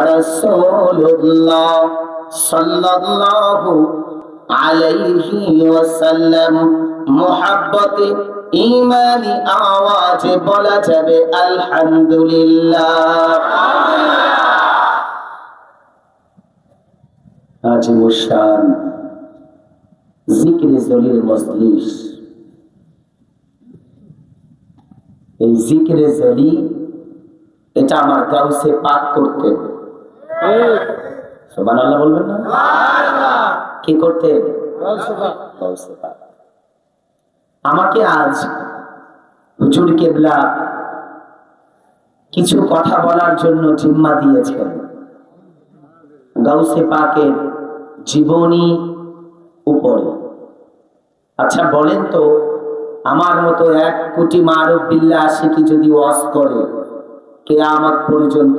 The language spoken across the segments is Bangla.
রাসূলুল্লাহ সাল্লাল্লাহু আলাইহি ওয়াসাল্লাম। মুহাব্বতে ঈমানি আওয়াজে বলা যাবে আলহামদুলিল্লাহ। আজিমুশ শান জিকিরে জলিল মজলিস। এই জিকিরে জলি এটা আমার গাউসে পাক করতে, সুবহানাল্লাহ বলবেন না? কি করতে? গাউসে পাক। আমাকে আজ হুজুর কেবলা কিছু কথা বলার জন্য জিম্মা দিয়েছেন। গাউসে পাকের জীবনী উপরে। আচ্ছা বলেন তো, আমার মতো 1 কোটি মারুফ বিল্লাহ আশিকি যদি ওয়াজ করে কিয়ামত পর্যন্ত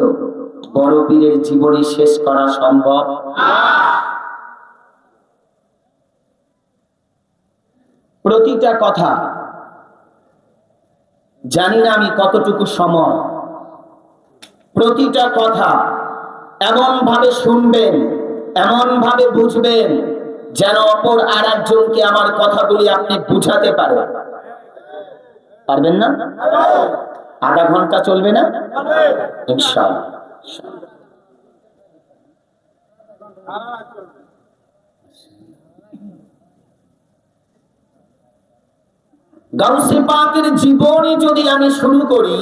বড় পীরের জীবনী শেষ করা সম্ভব? প্রতিটা কথা জানি না আমি কতটুকু সময়, প্রতিটা কথা এমন ভাবে শুনবেন, এমন ভাবে বুঝবেন যেন অপর আর একজনকে আমার কথাগুলি আপনি বুঝাতে পারেন। পারবেন না? আধা ঘন্টা চলবে না? ইনশাআল্লাহ। গাউসে পাকের জীবনী যদি আমি শুরু করি,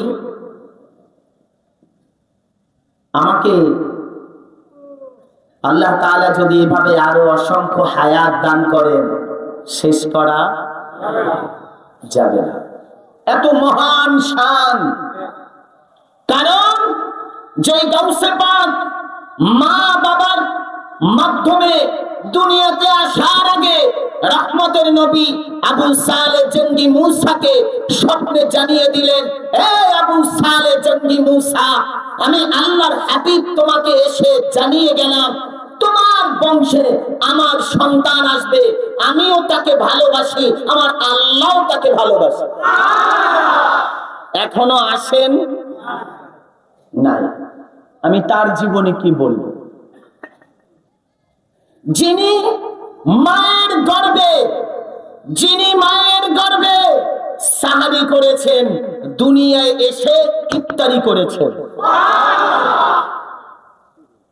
আমাকে আল্লাহ তাআলা যদি এভাবে আরো অসংখ্য হায়াত দান করেন, শেষ করা যাবে না। এত মহান শান। কারণ যে গাউসে পাক মা বাবার মাধ্যমে দুনিয়াতে আসার আগে রহমতের নবী আবু সালেহ জঙ্গি মূসাকে স্বপ্নে জানিয়ে দিলেন, হে আবু সালেহ জঙ্গি মূসা, আমি আল্লাহর হাবিব তোমাকে এসে জানিয়ে গেলাম তোমার বংশে আমার সন্তান আসবে, আমিও তাকে ভালোবাসি, আমার আল্লাহও তাকে ভালোবাসে। এখনো আসেন নাই? আমি তার জীবনে কি বলবো? যিনি মায়ের গর্ভে সাহারি করেছেন, দুনিয়ায় এসে ইফতারি করেছেন।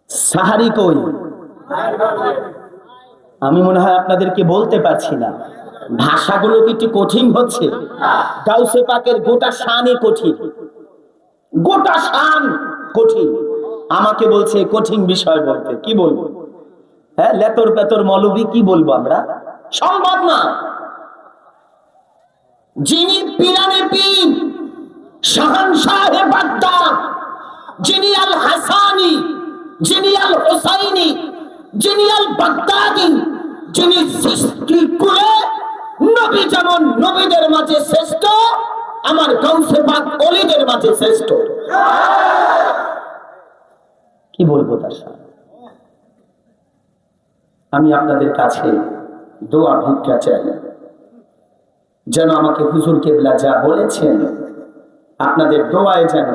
সাহারি কই? আমি মনে হয় আপনাদেরকে বলতে পারছি না। ভাষাগুলো কি একটু কঠিন হচ্ছে? গাউসে পাকের গোটা শানই কঠিন, গোটা শান কঠিন। আমাকে বলছে কঠিন বিষয় বলতে, কি বলবো? হ্যাঁ, লেতর পেতর মৌলবি কি বলবো আমরা? সম্ভব না। যিনি পীরানে পীর, শাহানশাহে বাগদাদ, যিনি আল হাসানি, যিনি আল হুসাইনি, যিনি আল বাগদাদি, যিনি সৃষ্টি করে নবী যেমন নবীদের মাঝে শ্রেষ্ঠ, আমার গাউসে পাক ওলিদের মাঝে শ্রেষ্ঠ। কি বলবো তার সাথে? আমি আপনাদের কাছে দোয়া ভিক্ষা চাই, যেন আমাকে হুজুর কেবলা যা বলেছেন আপনাদের দোয়ায় যেন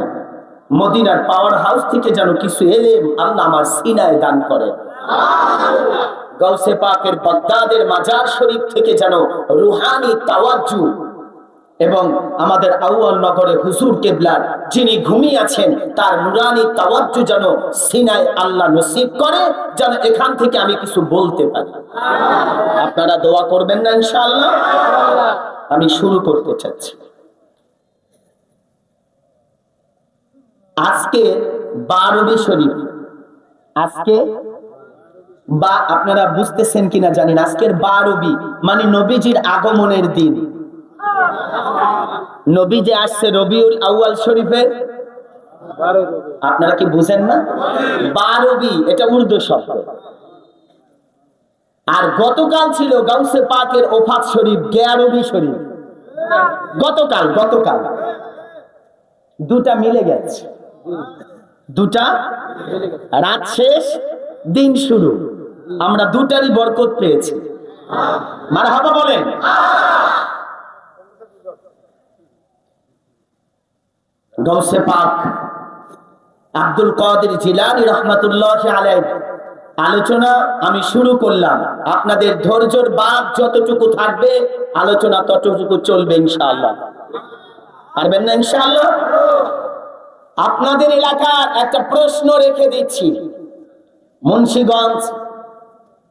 মদিনার পাওয়ার হাউস থেকে যেন কিছু এলেম আল্লাহ আমার সিনায় দান করেন। গাউসে পাকের বাগদাদের মাজার শরীফ থেকে যেন রুহানি তাওয়াজ্জু, এবং আমাদের আউয়াল নগরে হুজুর কেবলার যিনি ঘুমিয়ে আছেন তার নুরানি তাওয়াজ্জু যেন সিনায় আল্লাহ নসিব করে, যেন এখান থেকে আমি কিছু বলতে পারি। আপনারা দোয়া করবেন না ইনশাআল্লাহ? আমি শুরু করতে চাচ্ছি। আজকে 12 শরীফ, আজকে বা আপনারা বুঝতেছেন কিনা জানি না, আজকের 12 মানে নবীজির আগমনের দিন। নবী যে আসছে রবিউল আউয়াল শরীফে, আপনারা কি বুঝেন না? 12 এটা উর্দু শব্দ। আর গতকাল ছিল গাউসে পাকের ওফাত শরীফ, 11 শরীফ। গতকাল দুটা মিলে গেছে, দুটা রাত শেষ, দিন শুরু। আমরা দুটারই বরকত পেয়েছি। মারহাবা বলেন। গাউসে পাক আব্দুল কাদের জিলানী রাহমাতুল্লাহি আলাইহি আলোচনা আমি শুরু করলাম। আপনাদের ধৈর্যের বাঁধ যতটুকু থাকবে আলোচনা ততটুকু চলবে ইনশাআল্লাহ। পারবেন না ইনশাআল্লাহ? আপনাদের এলাকার একটা প্রশ্ন রেখে দিচ্ছি। মুন্সিগঞ্জ,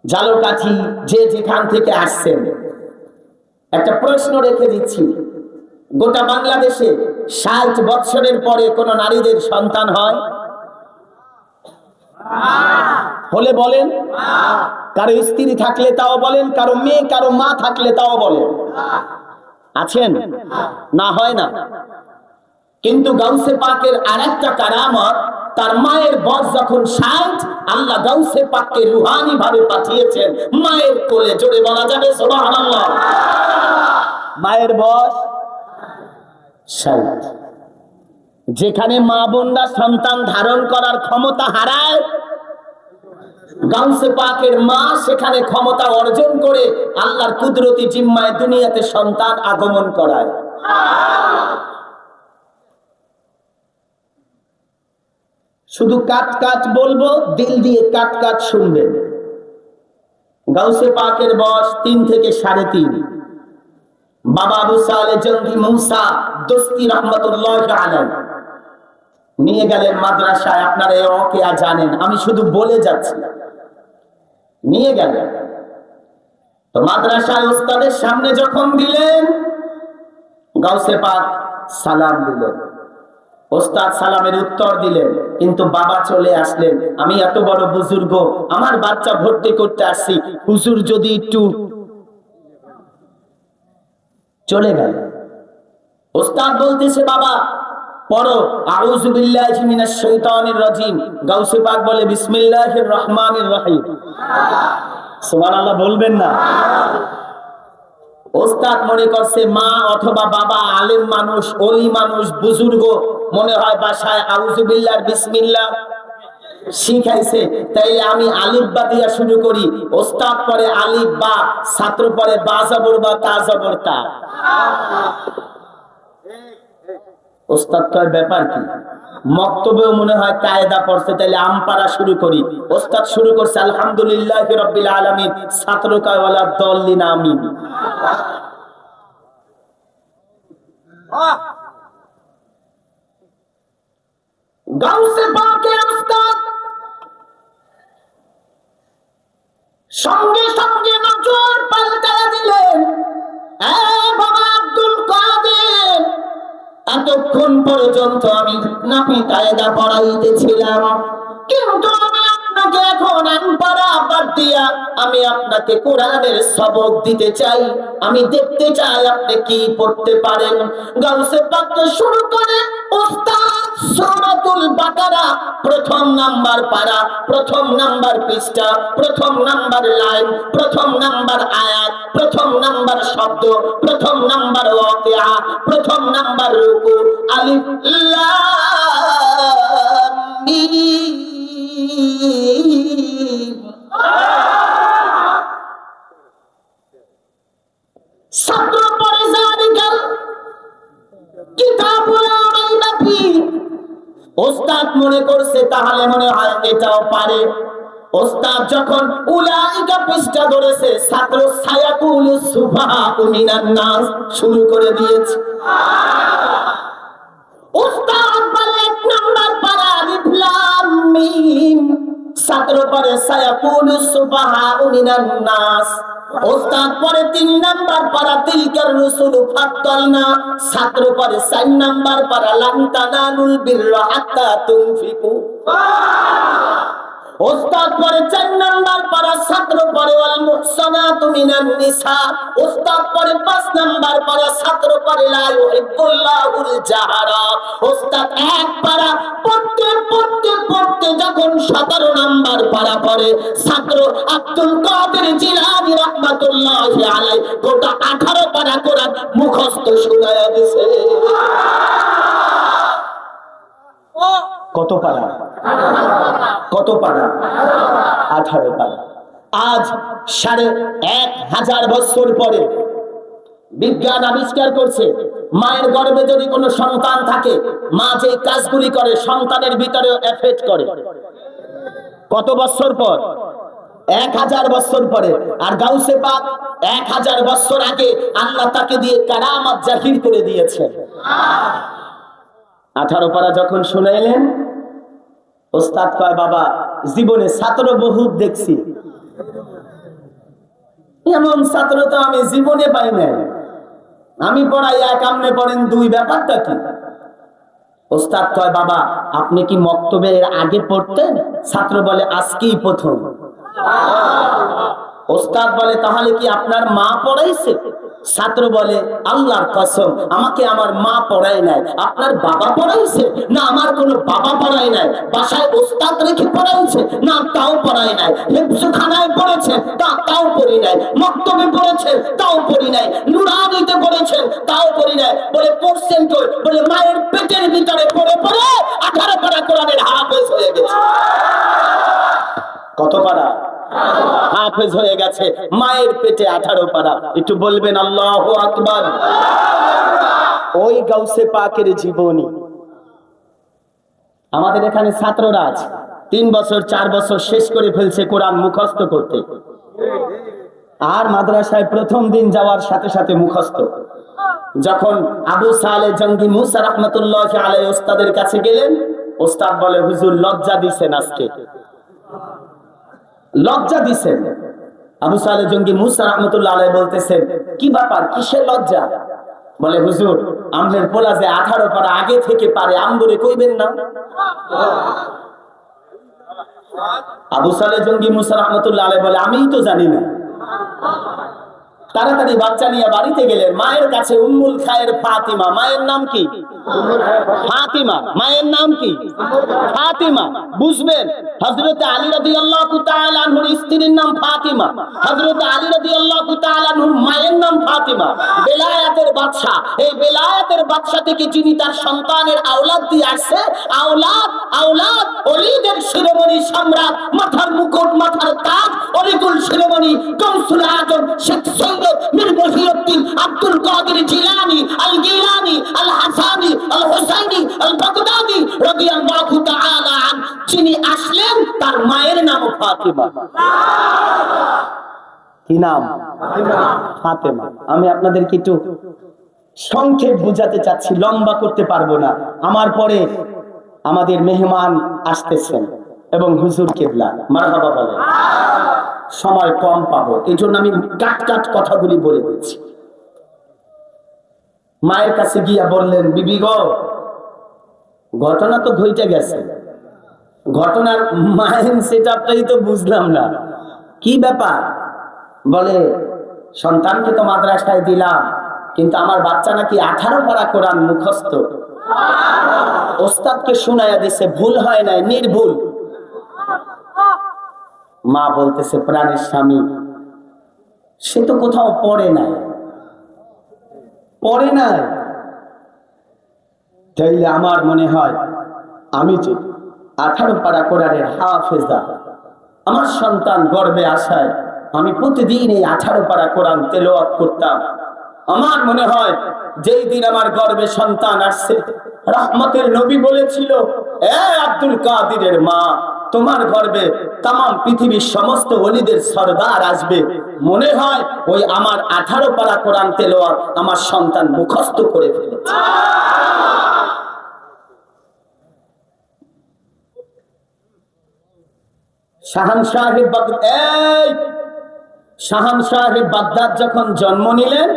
ঝালকাঠি, যে যেখান থেকে আসছেন, একটা প্রশ্ন রেখে দিচ্ছি। গোটা বাংলাদেশে ৬০ বছরের পরে কোন নারীদের সন্তান হয়? হলে বলেন। কারো স্ত্রী থাকলে তাও বলেন, কারো মেয়ে কারো মা থাকলে তাও বলেন। আছেন? না, হয় না। কিন্তু গাউসে পাকের আরেকটা কারামত, তার মায়ের বয়স যখন ৬০, আল্লাহ গাউসে পাককে রুহানি ভাবে পাঠিয়েছেন মায়ের কোলে। জোরে বলা যাবে সুবহানাল্লাহ। মায়ের বয়স ৬০। যেখানে মা বোনরা সন্তান ধারণ করার ক্ষমতা হারায়, গাউসে পাকের মা সেখানে ক্ষমতা অর্জন করে আল্লাহর কুদরতি জিম্মায় দুনিয়াতে সন্তান আগমন করায়। শুধু কাট কাট বলবো, দিল দিয়ে কাট কাট শুনবেন। গাউসে পাকের বয়স ৩ থেকে ৩.৫। বাবা আবু সালে জঙ্গি মুসা দস্তি রহমতুল্লাহ আলাইহি নিয়ে গেলেন মাদ্রাসায়। আপনারা এই ওয়াকিয়া জানেন, আমি শুধু বলে যাচ্ছি। নিয়ে গেলেন তো মাদ্রাসায় ওস্তাদের সামনে যখন দিলেন, গাউসে পাক সালাম দিলেন। ওস্তাদ সালামের উত্তর দিলেন, কিন্তু বাবা চলে আসলেন। আমি এত বড় বুজুর্গ, আমার বাচ্চা ভর্তি করতে আসছি, হুজুর যদি একটু চলে গেল। ওস্তাদ বলতেছে, বাবা পড়ো আউযু বিল্লাহি মিনাশ শাইতানির রাজিম। গাউসে পাক বলে বিসমিল্লাহির রহমানির রহিম। সুবহানাল্লাহ বলবেন না? ওস্তাদ মনে করছে মা অথবা বাবা আলেম মানুষ, ওলি মানুষ, বুজুর্গ, মনে হয় বাসায় আউযু বিল্লাহ বিসমিল্লাহ শিখাইছে, তাই আমি আলিফ বা দিয়া শুরু করি। ওস্তাদ পরে আলিফ বা, ছাত্র পরে বা জবর বা, তা জবর তা। ওস্তাদ কয় ব্যাপার কি? মক্তবেও মনে হয় কায়দা পড়ছে, তাইলে আমপারা শুরু করি। ওস্তাদ শুরু করছে আলহামদুলিল্লাহি রাব্বিল আলামিন, ছাত্র কয় ওয়ালা দাল্লিন আমিন। গাউসে পাকের ওস্তাদ সঙ্গে সঙ্গে নজর পাল্টায়া দিলেন। বাবা আব্দুল কাদের, এতক্ষণ পর্যন্ত আমি নাপি কায়দা পড়াইতেছিলাম, কিন্তু আমি আপনাকে এখন আমপারা বাদ দিয়া আমি আপনাকে কোরআনের সবক দিতে চাই। আমি দেখতে চাই আপনি কি পড়তে পারেন। গাউসে পাক শুরু করে ওস্তাদ সূরাতুল বাকারা, প্রথম নাম্বার পারা, প্রথম নাম্বার পৃষ্ঠা, প্রথম নাম্বার লাইন, প্রথম নাম্বার আয়াত, প্রথম নাম্বার শব্দ, প্রথম নাম্বার ওয়াকিয়া, প্রথম নাম্বার রুকু। আলিফ লাম মিম। ছাত্র পড়ে জালিকাল কিতাবুল রাইবা ফিহি। ওস্তাদ মনে করছে তাহলে মনে হয় এটাও পারে। ওস্তাদ যখন উলাইকা পৃষ্ঠা ধরেছে, ছাত্র সায়াকুলুস সুফাহু মিনান নাস শুরু করে দিয়েছে। ওস্তাদ বলে ১ নাম্বার পারা আলিফ লাম মিম, ছাত্র পরে সায়াকুলুস সুফাহু মিনান নাস। ওস্তাদ পরে ৩ নাম্বার পারা তিলকার রুসুলু ফাদ্দালনা, ছাত্র পরে ৪ নাম্বার পারা লান তানালুল বিররা হাত্তা তুনফিকু। ওস্তাদ পরে ৪ নাম্বার পারা, ছাত্র পরে ওয়াল মুহসানাতু মিনান নিসা। ওস্তাদ পরে ৫ নাম্বার পারা, ছাত্র পরে লা ইউহিব্বুল্লাহুল জাহারা। ওস্তাদ ১ পারা পড়তে পড়তে পড়তে যখন ১৭ নাম্বার পারা পড়ে, ছাত্র আব্দুল কাদের জিলানী রাহমাতুল্লাহি আলাইহি গোটা ১৮ পারা কোরআন মুখস্থ শুনায়া দিয়েছে। কত পারা? কত পারা? 18 পারা। আজ ১,৫০০ বছর পরে বিজ্ঞান আবিষ্কার করছে মায়ের গর্ভে যদি কোনো সন্তান থাকে, মা যে কাজগুলি করে সন্তানের ভিতরেও এফেক্ট করে। কত বছর পর? 1000 বছর পরে। আর গাউসে পাক 1000 বছর আগে আল্লাহ তাকে দিয়ে কারামাত জাহির করে দিয়েছেন। 18 পারা যখন শুনাইলেন, ওস্তাদ কয়, বাবা জীবনে ছাত্র বহুত দেখছি, এমন ছাত্র তো আমি জীবনে পাই নাই। আমি পড়াই এক, আমনে পড়েন দুই, ব্যাপারটা কি? ওস্তাদ কয়, বাবা আপনি কি মক্তবের আগে পড়তেন? ছাত্র বলে, আজকেই প্রথম। ওস্তাদ বলে, তাহলে কি আপনার মা পড়াইছে? ছাত্র বলে, আল্লাহর কসম আমাকে আমার মা পড়ায় নাই। আপনার বাবা পড়াইছে? না, আমার কোনো বাবা পড়ায় নাই। বাসায় ওস্তাদ রেখে পড়াইছে? না, তাও পড়ায় নাই। হেফজখানায় পড়েছে? তাও পড়ি নাই। মক্তবে পড়েছে? তাও পড়ি নাই। নুরানিতে পড়েছেন? তাও পড়ি নাই। বলে পড়ছেন কই? বলে মায়ের পেটের ভিতরে পড়ে পড়ে 18 পারা কোরআনের হাফেজ হয়ে গেছে। কত পারা? হাফেজ হয়ে গেছে মায়ের পেটে 18 পারা। একটু বলবেন আল্লাহু আকবার। ওই গাউসে পাকের জীবনী। আমাদের এখানে ছাত্ররা আছে 3 বছর 4 বছর শেষ করে ফেলছে কোরআন মুখস্থ করতে, আর মাদ্রাসায় প্রথম দিন যাওয়ার সাথে সাথে মুখস্থ। যখন আবু সালেহ জঙ্গি মুসা রাহমাতুল্লাহি আলাইহি ওস্তাদের কাছে গেলেন, ওস্তাদ বলে, হুজুর লজ্জা দিছেন আজকে, লজ্জা দিছেন। আবু সালেহ জঙ্গি মুসা রাহমাতুল্লাহি আলাইহি বলতেছেন, কি ব্যাপার, কিসের লজ্জা? বলে, হুজুর আমনের পোলা যে 18 পারা আগে থেকে পারে, আমদরে কইবেন না? আবু সালেহ জঙ্গি মুসা রাহমাতুল্লাহি আলাইহি বলে, আমিই তো জানি না। তাড়াতাড়ি বাচ্চা নিয়ে বাড়িতে গেলেন। মায়ের কাছে উম্মুল খায়ের ফাতিমা। মায়ের নাম কি? ফাতিমা। মায়ের নাম কি? ফাতিমা। বুঝবেন, হযরত আলী রাদিয়াল্লাহু তাআলা আনহুর স্ত্রীর নাম ফাতিমা, হযরত আলী রাদিয়াল্লাহু তাআলা আনহুর মায়ের নাম ফাতিমা। বেলায়েতের বাদশা, এই বেলায়েতের বাদশা থেকে যিনি তার সন্তানের আওলাদ দিয়ে আসছে, আওলাদ ওলিদের শিরোমণি সম্রাট, মাথার মুকুট, মাথার তাজ, অলিকুল শিরোমণি গৌসুল আজম শেখ সৈয়দ মীর মহিউদ্দিন আব্দুল কাদের জিলানী আল গিলানী আল হাসানী আল হুসাইনী আল বাগদাদি রাদিয়াল্লাহু তাআলা আন, যিনি আসলেন তার মায়ের নাম ফাতিমা। কি নাম? ফাতিমা। আমি আপনাদেরকে একটু সংক্ষেপ বুঝাতে চাচ্ছি, লম্বা করতে পারবো না। আমার পরে আমাদের মেহমান আসতেছেন এবং হুজুর কিবলা মারহাবা বলে, সময় কম পাবো, এই জন্য আমি কাট কথাগুলি বলে দিচ্ছি। মায়ের কাছে গিয়া বললেন, বিবি গো, ঘটনা তো ঘটে গেছে, ঘটনার মায়ের সেটআপটাই তো বুঝলাম না, কি ব্যাপার? বলে, সন্তানকে তো মাদ্রাসায় দিলাম, কিন্তু আমার বাচ্চা নাকি 18 পারা কোরআন মুখস্থ। ওস্তাদকে শুনাইয়া দিছে, ভুল হয় নাই, নির্ভুল। মা বলতেছে, প্রাণের স্বামী, সে তো কোথাও পড়ে নাই, তাইলে আমার মনে হয় আমি যে 18 পারা কোরআনের হাফেজা, আমার সন্তান গর্ভে আসায় আমি প্রতিদিন এই 18 পারা কোরআন তেলাওয়াত করতাম। আমার মনে হয় যেই দিন আমার গর্ভে সন্তান আসছে, রহমতের নবী বলেছিল, এ আব্দুল কাদিরের মা, তোমার গর্ভে তাম পৃথিবীর সমস্ত ওলিদের সরদার আসবে। মনে হয় ওই আমার 18 পারা কোরআন তেলাওয়াত আমার সন্তান মুখস্থ করে ফেলেছে। শাহানশাহে বাগদাদ যখন জন্ম নিলেন,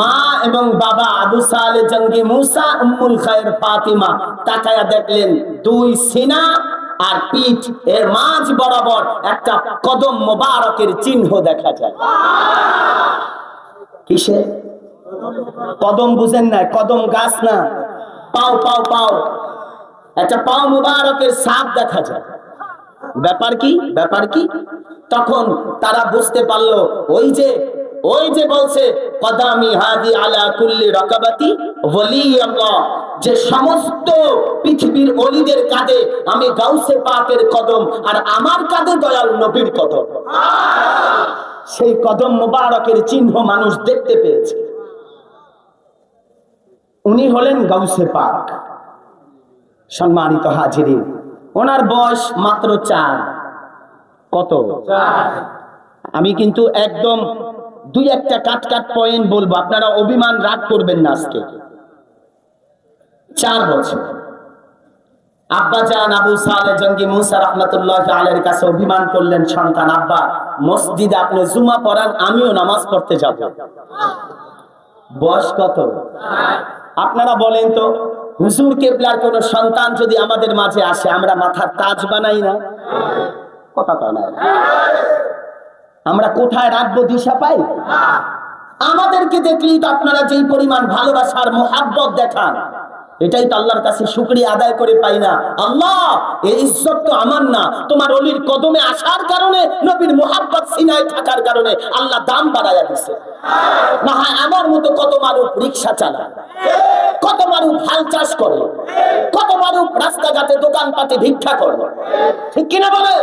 মা এবং বাবা আবু সালেহ জঙ্গি মুসা, উম্মুল খায়ের ফাতিমা তাকায়া দেখলেন, 2 সিনা আর পিঠ এর মাঝ বরাবর একটা কদম মোবারকের চিহ্ন দেখা যায়। কিসে? কদম বুঝেন না? কদম গাছ না, পাও একটা পাও মুবারকের ছাপ দেখা যায়। ব্যাপার কি? তখন তারা বুঝতে পারলো, ওই যে বলছে, কদামি হাদি আলা কুল্লি রাকাবাতি ওয়ালি আল্লাহ, যে সমস্ত পৃথিবীর ওলিদের কাঁধে আমি গাউসে পাকের কদম, আর আমার কাঁধে দয়াল নবীর কদম। সেই কদম মোবারকের চিহ্ন মানুষ দেখতে পেয়েছে। উনি হলেন গাউসে পাক। সম্মানিত হাজিরিন, ওনার বয়স মাত্র 4। কত? আমি কিন্তু একদম 2-1টা কাট পয়েন্ট বলবো, আপনারা অভিমান রাগ করবেন না। আজকে 4 বছর আব্বা জান আবু সালেহ জঙ্গি মুসা রাহমাতুল্লাহ আলাইহির কাছে অভিমান করলেন, সন্তান আব্বা মসজিদে আপনি জুমা পড়ান, আমিও নামাজ পড়তে যাব। বয়স কত? আপনারা বলেন তো, হুজুর কেবলার কোন সন্তান যদি আমাদের মাঝে আসে, আমরা মাথার তাজ বানাই না? কথা কয় না? আমরা কোথায় রাখবো দিশা পাই? আমাদেরকে দেখলেই তো আপনারা যেই পরিমাণ ভালোবাসার মোহাব্বত দেখান, এটাই তো আল্লাহর কাছে শুকরিয়া আদায় করে পাই না। আল্লাহ, এই ইজ্জত তো আমার না, তোমার অলির কদমে আসার কারণে, নবীর মোহাব্বত সিনায় থাকার কারণে আল্লাহ দাম বাড়াইয়া দিছে। না হয় আমার মতো কত মানুষ রিক্সা চালায়, কত মানুষ হাল চাষ করে, কত মানুষ রাস্তাঘাটে দোকানপাটে ভিক্ষা করে, ঠিক কিনা বলে?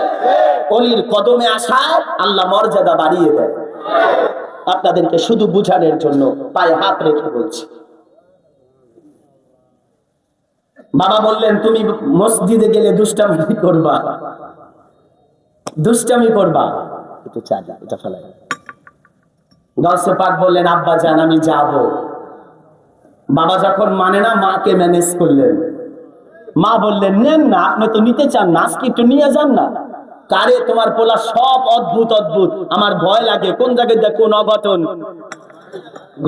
অলির কদমে আসায় আল্লাহ মর্যাদা বাড়িয়ে দেয়। আপনাদেরকে শুধু বুঝানোর জন্য পায়ে হাত রেখে বলছি। বাবা বললেন, তুমি মসজিদে গেলে দুষ্টামি করবা, দুষ্টামি করবা। একটু চা যা, এটা ফেলাই। গাউসে পাক বললেন, আব্বা জান আমি যাব। বাবা যখন মানে না, মাকে ম্যানেজ করলেন। মা বললেন, নেন না, আপনি তো নিতে চান না, আজকে একটু নিয়ে যান না। কারে তোমার পোলা সব অদ্ভুত অদ্ভুত, আমার ভয় লাগে কোন জায়গায় যে কোন অঘটন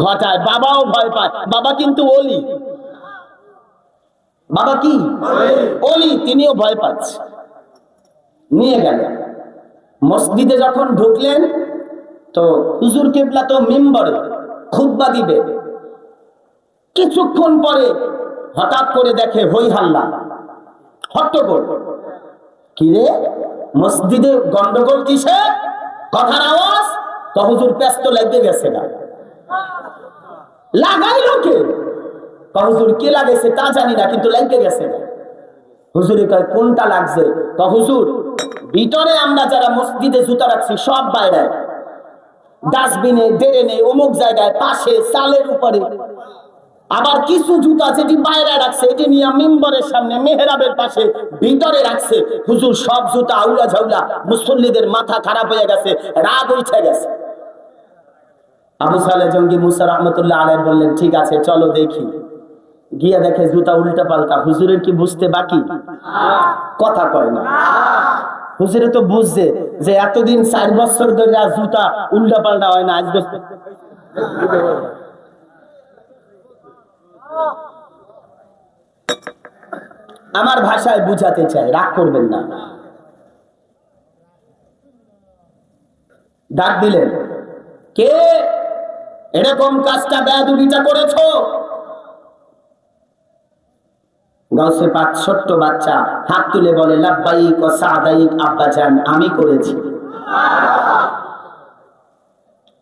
ঘটায়। বাবাও ভয় পায়। বাবা কিন্তু ওলি। বাবা কি ওলি, তিনিও ভয় পাচ্ছে। নিয়ে গেলেন মসজিদে। যখন ঢুকলেন তো হুজুর কেবলা তো মিম্বরে খুতবা দিবে। কিছুক্ষণ পরে হঠাৎ করে দেখে হই হাল্লা, হট্টগোল। কি রে, মসজিদে গন্ডগোল কিসে? কথার আওয়াজ। তো হুজুর ব্যস্ত লাগতে গেছে না, লাগাইলো কে? হুজুর কে লাগাইছে তা জানি না, কিন্তু লাগতে গেছে না। হুজুরে কয়, কোনটা লাগছে? তো হুজুর, ভিতরে আমরা যারা মসজিদে জুতা রাখছি সব বাইরে, ডাস্টবিনে, ড্রেনে, অমুক জায়গায়, পাশে, চালের উপরে। আবার কিছু জুতা যেটি বাইরে রাখছে, এটি নিয়ে মিম্বরের সামনে মেহরাবের পাশে ভিতরে রাখছে। হুজুর সব জুতা আউলা ঝাউলা, মুসল্লিদের মাথা খারাপ হয়ে গেছে, রাগ উঠে গেছে। আবু সালেহ জঙ্গি মুসা রাহমাতুল্লাহ আলাইহি বললেন, ঠিক আছে চলো দেখি। গিয়ে দেখে জুতা উল্টা পাল্টা। হুজুরের কি বুঝতে বাকি? কথা কয় না। হুজুরে তো বুঝছে যে এতদিন 4 বছর ধরে জুতা উল্টা পাল্টা হয় না, আজ আমার ভাষায় বুঝাতে চাই, রাগ করবেন না। ডাক দিলেন, কে এরকম কাজটা বেয়াদবিটা করেছো? গাউসে পাক ছোট্ট বাচ্চা হাত তুলে বলে, লাব্বাইক ওয়া সাদাইক আব্বাজান, আমি করেছি।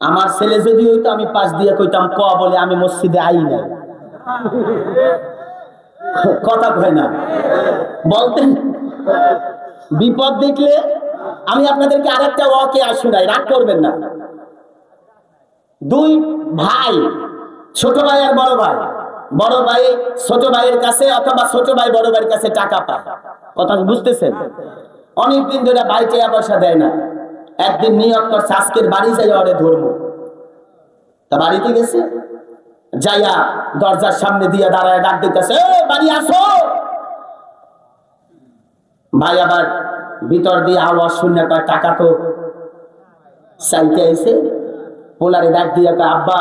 আমার ছেলে যদি হইতো আমি পাশ দিয়ে কইতাম ক বলে আমি মসজিদে আই না। কথা কয় না, বলতেন বিপদ দেখলে। আমি আপনাদেরকে আরেকটা ওয়াকে শোনাই, রাগ করবেন না। 2 ভাই, ছোট ভাই আর বড় ভাই। বড় ভাই ছোট ভাইয়ের কাছে অথবা ছোট ভাই বড় ভাইয়ের কাছে টাকা পায়। কথা বুঝতেছেন? অনেকদিন ধরে ভাই টাকা পয়সা দেয় না। একদিন নিয়ত করছে আজকের বাড়ি যাই ওরে ধরবো। তা বাড়িতে গেছে, যাইয়া দরজার সামনে দিয়ে দাঁড়ায় ডাক দিতেছে, বাড়ি আসো। ভাই আবার ভিতর দিয়ে আওয়াজ শুনে কয়, টাকা তো চাইতে আইছে। পোলারে ডাক দিয়ে কয়, আব্বা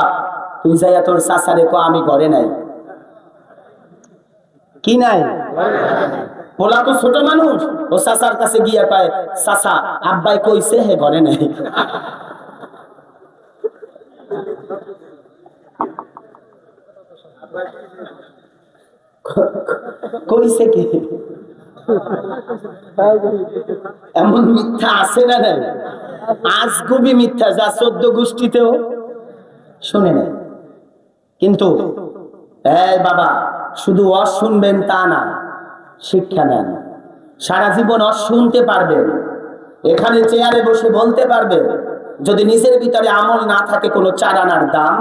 তুই যাইয়া তোর চাচারে কো আমি ঘরে নাই। কি নাই? পোলা তো ছোট মানুষ, ও চাচার কাছে গিয়া কয়, চাচা আব্বাই কইছে হে ঘরে নাই। কইছে কি? এমন মিথ্যা আছে না? নাই, আজগুবি মিথ্যা যা 14 গোষ্ঠীতেও শুনে নাই। কিন্তু এই বাবা, শুধু ওয়াজ শুনবেন তা না, শিক্ষা নেন। সারা জীবন ওয়াজ শুনতে পারবেন, এখানে চেয়ারে বসে বলতে পারবেন। যদি নিজের ভিতরে আমল না থাকে, কোনো চার আনার দাম।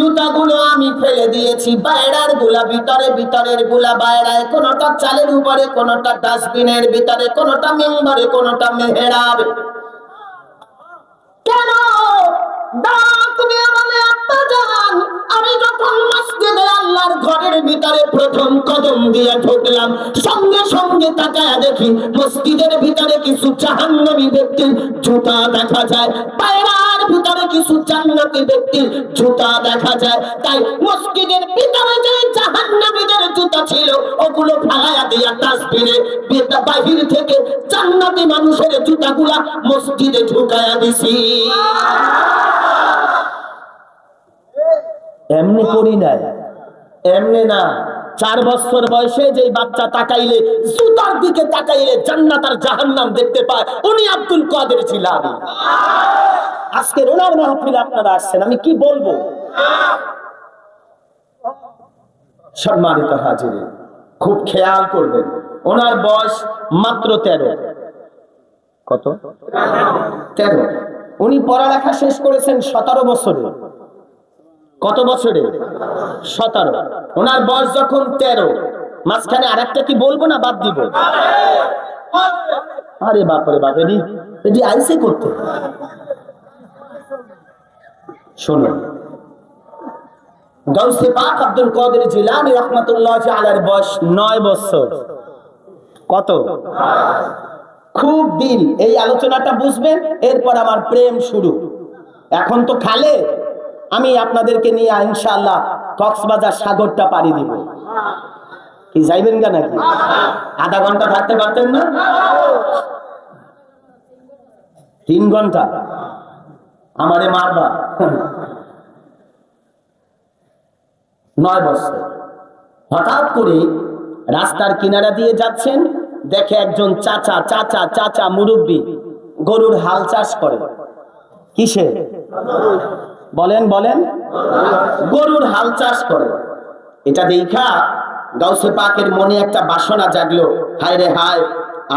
জুতাগুলো আমি ফেলে দিয়েছি, বাইরের গুলা ভিতরে, ভিতরের গুলা বাইরায়, কোনটা চালের উপরে, কোনটা ডাস্টবিনের ভিতরে, কোনটা মেম্বারে, কোনটা মেহরাবে। কেন? ডাক দিয়ে বলে, আব্বাজান, আমি যখন মসজিদে আল্লাহর ঘরের ভিতরে প্রথম কদম দিয়ে ঢুকলাম, সঙ্গে সঙ্গে তাকায় দেখি মসজিদের ভিতরে কিছু জাহান্নামী ব্যক্তির জুতা দেখা যায়, বাইরের ভিতরে কিছু জান্নাতি ব্যক্তির জুতা দেখা যায়। তাই মসজিদের ভিতরে যে জাহান্নামীদের জুতা ছিল ওগুলো ফালায়া দিয়া ডাস্টবিনে, বাহির থেকে জান্নাতি মানুষের জুতাগুলা মসজিদে ঢুকায়া দিছি। এমনি করি নাই, এমনি না। 4 বছর বয়সে যে বাচ্চা তাকাইলে, জুতার দিকে তাকাইলে জান্নাত আর জাহান্নাম দেখতে পায়, উনি আব্দুল কাদের জিলানী। আজকে ওনার মাহফিলে আপনারা আসছেন, আমি কি বলবো? সম্মানিত হাজিরিন, খুব খেয়াল করবেন, ওনার বয়স মাত্র 13। কত? 13। উনি পড়ালেখা শেষ করেছেন 17 বছরে। কত বছরে? 17। ওনার বয়স যখন 13, মাঝখানে আরেকটা কি বলবো না বাদ দিব? আরে বাপরে বাপেরি, এটি আইসে করতে। শোনো, গাউসে পাক আব্দুল কাদের জিলানী রাহমাতুল্লাহি আলাইহির বয়স 9 বছর। কত? খুব দিল, এই আলোচনাটা বুঝবেন, এরপর আমার প্রেম শুরু। এখন তো খালে আমি আপনাদেরকে নিয়ে ইনশাআল্লাহ কক্সবাজার সাগরটা পাড়ি দিব। কি যাইবেন না নাকি? আধা ঘন্টা থাকতে পারতেন না? 3 ঘন্টা আমারে মারবা। 9 বছর। হঠাৎ করে রাস্তার কিনারা দিয়ে যাচ্ছেন, দেখে একজন চাচা মুরব্বী গরুর হাল চাষ করে। কিসে? বলেন বলেন। গরুর হাল চাষ করে। এটা দেখা গাউসে পাকের মনে একটা বাসনা জাগলো, হায় রে হায়,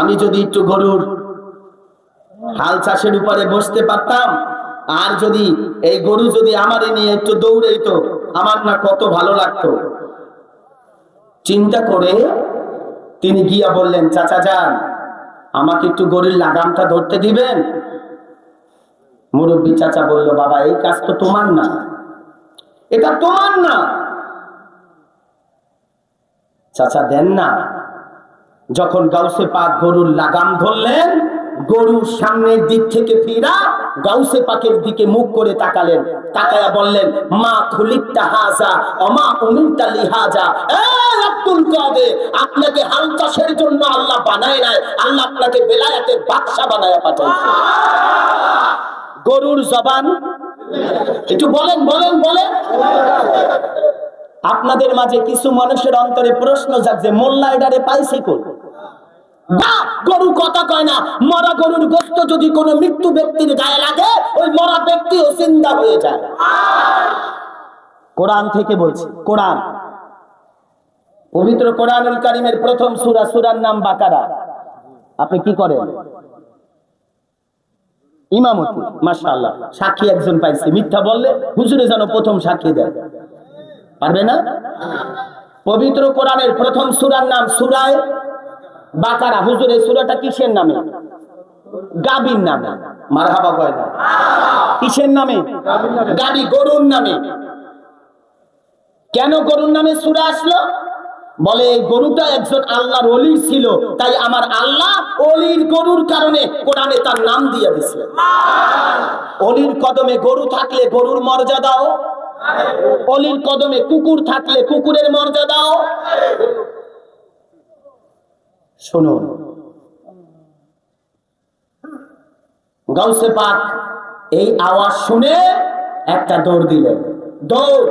আমি যদি একটু গরুর হাল চাষের উপরে বসতে পারতাম, আর যদি এই গরু যদি আমারে নিয়ে একটু দৌড়াইতো, আমার না কত ভালো লাগতো। চিন্তা করে তিনি গিয়া বললেন, চাচা যান, আমাকে একটু গরুর লাগামটা ধরতে দিবেন? মুরব্বী চাচা বলল, বাবা এই কাজ তো তোমার না, এটা তোমার না। চাচা দেন না। যখন গাউসে পাক গরুর লাগাম ধরলেন, গরুর সামনের দিক থেকে ফিরা গাউসে পাকের দিকে মুখ করে তাকালেন, তাকায়া বললেন, মা খুলিকতা হাজা ওমা উমিরতা লিহাজা। এই আব্দুল কাদের, আপনাকে হাল চাষের জন্য আল্লাহ বানায় নাই, আল্লাহ আপনাকে বেলায়েতের বাদশা বানায়া পাঠাইছে। গরুর জবান একটু বলেন বলেন বলেন। আপনাদের মাঝে কিছু মানুষের অন্তরে প্রশ্ন জাগছে, মোল্লা এডারে পাইছে কই? গরু কথা কয় না, মরা গরুর গোশত যদি কোনো মৃত্যু ব্যক্তির গায়ে লাগে, ওই মরা ব্যক্তিও জিন্দা হয়ে যায়। কোরআন থেকে বলছি, কোরআন, পবিত্র কোরআনুল কারীমের প্রথম সূরা, সূরার নাম বাকারা। আপনি কি করেন? ইমামতি। মাশাআল্লাহ, সাক্ষী একজন পাইছে। মিথ্যা বললে হুজুরে যেন প্রথম সাক্ষী দেয়, পারবে না? পবিত্র কোরআনের প্রথম সূরার নাম সূরায়ে বাকারা। হুজুর এই সূরাটা কিসের নামে? গাবীর নামে। মারহাবা কয় না? কিসের নামে? গাবী, গরুর নামে। কেন গরুর নামে সূরা আসলো? বলে এই গরুটা একজন আল্লাহর ওলি ছিল, তাই আমার আল্লাহ ওলির গরুর কারণে কোরআনে তার নাম দিয়ে দিয়েছে। ওলির কদমে গরু থাকলে গরুর মর্যাদাও, ওলির কদমে কুকুর থাকলে কুকুরের মর্যাদাও। শুনুন, গাউসে পাক এই আওয়াজ শুনে একটা দৌড় দিলেন। দৌড়,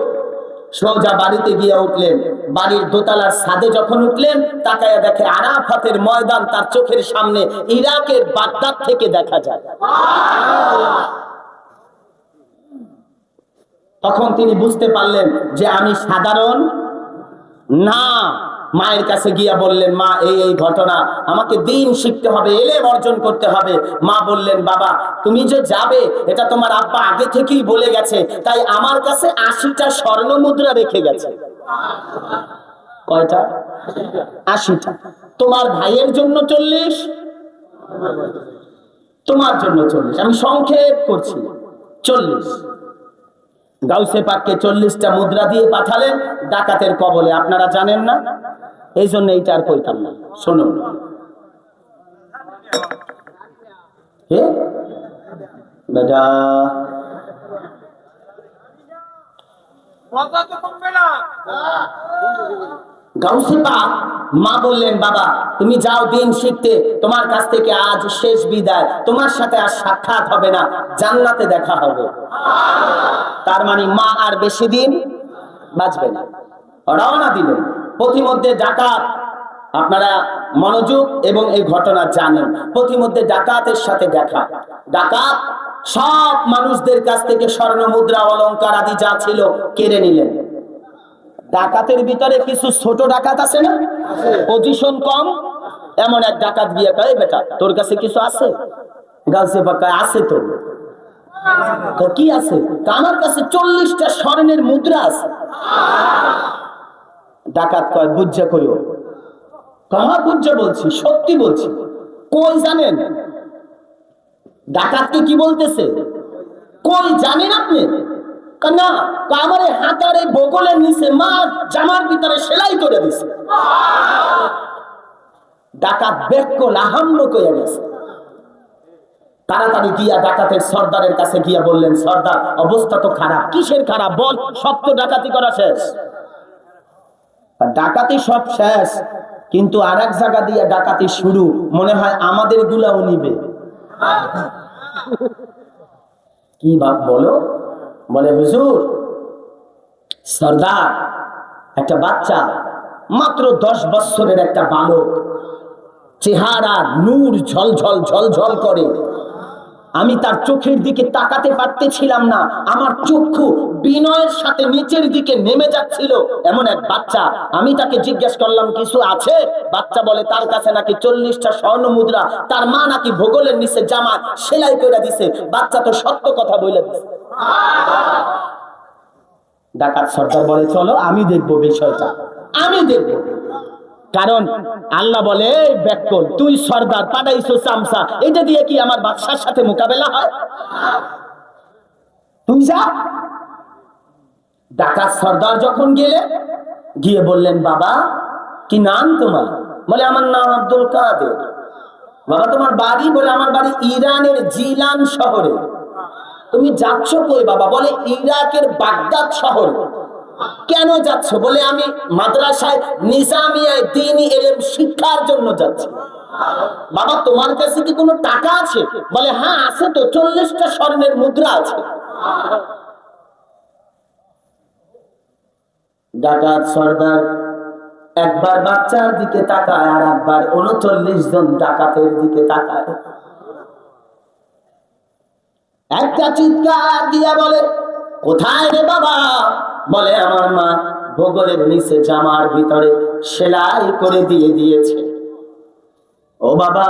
সোজা বাড়িতে গিয়ে উঠলেন। বাড়ির দোতলার ছাদে যখন উঠলেন, তাকায়া দেখে আরাফাতের ময়দান তার চোখের সামনে, ইরাকের বাগদাদ থেকে দেখা যায়। তখন তিনি বুঝতে পারলেন যে আমি সাধারণ না, মায়ের কাছে গিয়া বললেন, মা এই এই ঘটনা, আমাকে দিন শিখতে হবে, এলেম অর্জন করতে হবে। মা বললেন, বাবা তুমি যে যাবে এটা তোমার আব্বা আগে থেকেই বলে গেছে, তাই আমার কাছে 80টা স্বর্ণ মুদ্রা রেখে গেছে। কয়টা? 80টা। তোমার ভাইয়ের জন্য 40, তোমার জন্য 40, আমি সংক্ষেপ করছি 40। গাউসে পাককে 40টা মুদ্রা দিয়ে পাঠালেন ডাকাতের কবলে। আপনারা জানেন না, এই জন্য এইটা আর কইতাম না। শুনুন, বেটা গাউসে পাক মা বললেন, বাবা তুমি যাও দিন শিখতে, তোমার কাছ থেকে আজ শেষ বিদায়, তোমার সাথে আর সাক্ষাৎ হবে না, জান্নাতে দেখা হবে। তার মানে মা আর বেশি দিন বাঁচবে না। রওনা দিলেন। পথিমধ্যে ডাকাত, আপনারা মনোযোগ এবং এই ঘটনা জানেন, পথিমধ্যে ডাকাতের সাথে দেখা। ডাকাত সব মানুষদের কাছ থেকে স্বর্ণ মুদ্রা অলংকার আদি যা ছিল কেড়ে নিলেন। ডাকাতের ভিতরে কিছু ছোট ডাকাত আছে না, পজিশন কম, এমন এক ডাকাত গিয়ে কয়, বেটা তোর কাছে কিছু আছে? গাউসে পাক আছে তো। কি আছে? আমার কাছে 40টা স্বর্ণের মুদ্রা আছে। ডাকাত কয়, বুঝা কইও। কাহা বুঝা বলছি, সত্যি বলছি। কই জানেন? ডাকাতকে কি বলতেছে, কই জানেন আপনি? না, আমারে হাতারে বগলের নিচে মা জামার ভিতরে সেলাই করে দিছে। ডাকাত বেকল আহাম্ব কইয়া গেছে। তাড়াতাড়ি গিয়া ডাকাতের সর্দারের কাছে গিয়া বললেন, সর্দার অবস্থা তো খারাপ। কিসের খারাপ বল? সব তো ডাকাতি করা শেষ। ডাকাতি সব শেষ, কিন্তু আর এক জায়গা দিয়ে ডাকাতি শুরু, মনে হয় আমাদের গুলাও নিবে। কি ভাব বলো? বলে, হুজুর সর্দার একটা বাচ্চা, মাত্র 10 বছরের একটা বালক, চেহারা নূর ঝলঝল ঝলঝল করে, আমি তার চোখের দিকে তাকাতে পারতেছিলাম না, আমার চক্ষু বিনয়ের সাথে নিচের দিকে নেমে যাচ্ছিল। এমন এক বাচ্চা, আমি তাকে জিজ্ঞেস করলাম কিছু আছে? বাচ্চা বলে তার কাছে নাকি 40টা স্বর্ণ মুদ্রা, তার মা নাকি ভূগোলের নিচে জামা সেলাই করে দিছে। বাচ্চা তো সত্য কথা বলে দিছে। ডাকাত সর্দার বলে, চলো আমি দেখবো বিষয়টা, আমি দেখবো। কারণ আল্লাহ বলে, বেকল তুই সর্দার পাঠাইছো চামচা, এটা দিয়ে কি আমার বাদশার সাথে মোকাবেলা হয়? তুই যা। ডাকাত সর্দার যখন গিয়ে বললেন, বাবা কি নাম তোমার? বলে, আমার নাম আব্দুল কাদের। বাবা তোমার বাড়ি? বলে, আমার বাড়ি ইরানের জিলান শহরে। তুমি যাচ্ছ কই বাবা? বলে, ইরাকের বাগদাদ শহরে। কেন যাচ্ছ? বলে, আমি মাদ্রাসায় নিজামিয়ায় দ্বীনি ইলম শিক্ষার জন্য যাচ্ছি। বাবা তোমার কাছে কি কোনো টাকা আছে? বলে, হ্যাঁ আছে তো, 40টা স্বর্ণের মুদ্রা আছে। ডাকাত সর্দার একবার বাচ্চার দিকে তাকায়, আর একবার 39 জন ডাকাতের দিকে তাকায়। একটা চিৎকার দিয়া বলে, কোথায় রে বাবা? বলে, আমার মা ভূগোলের নিচে জামার ভিতরে সেলাই করে দিয়েছে। ও বাবা,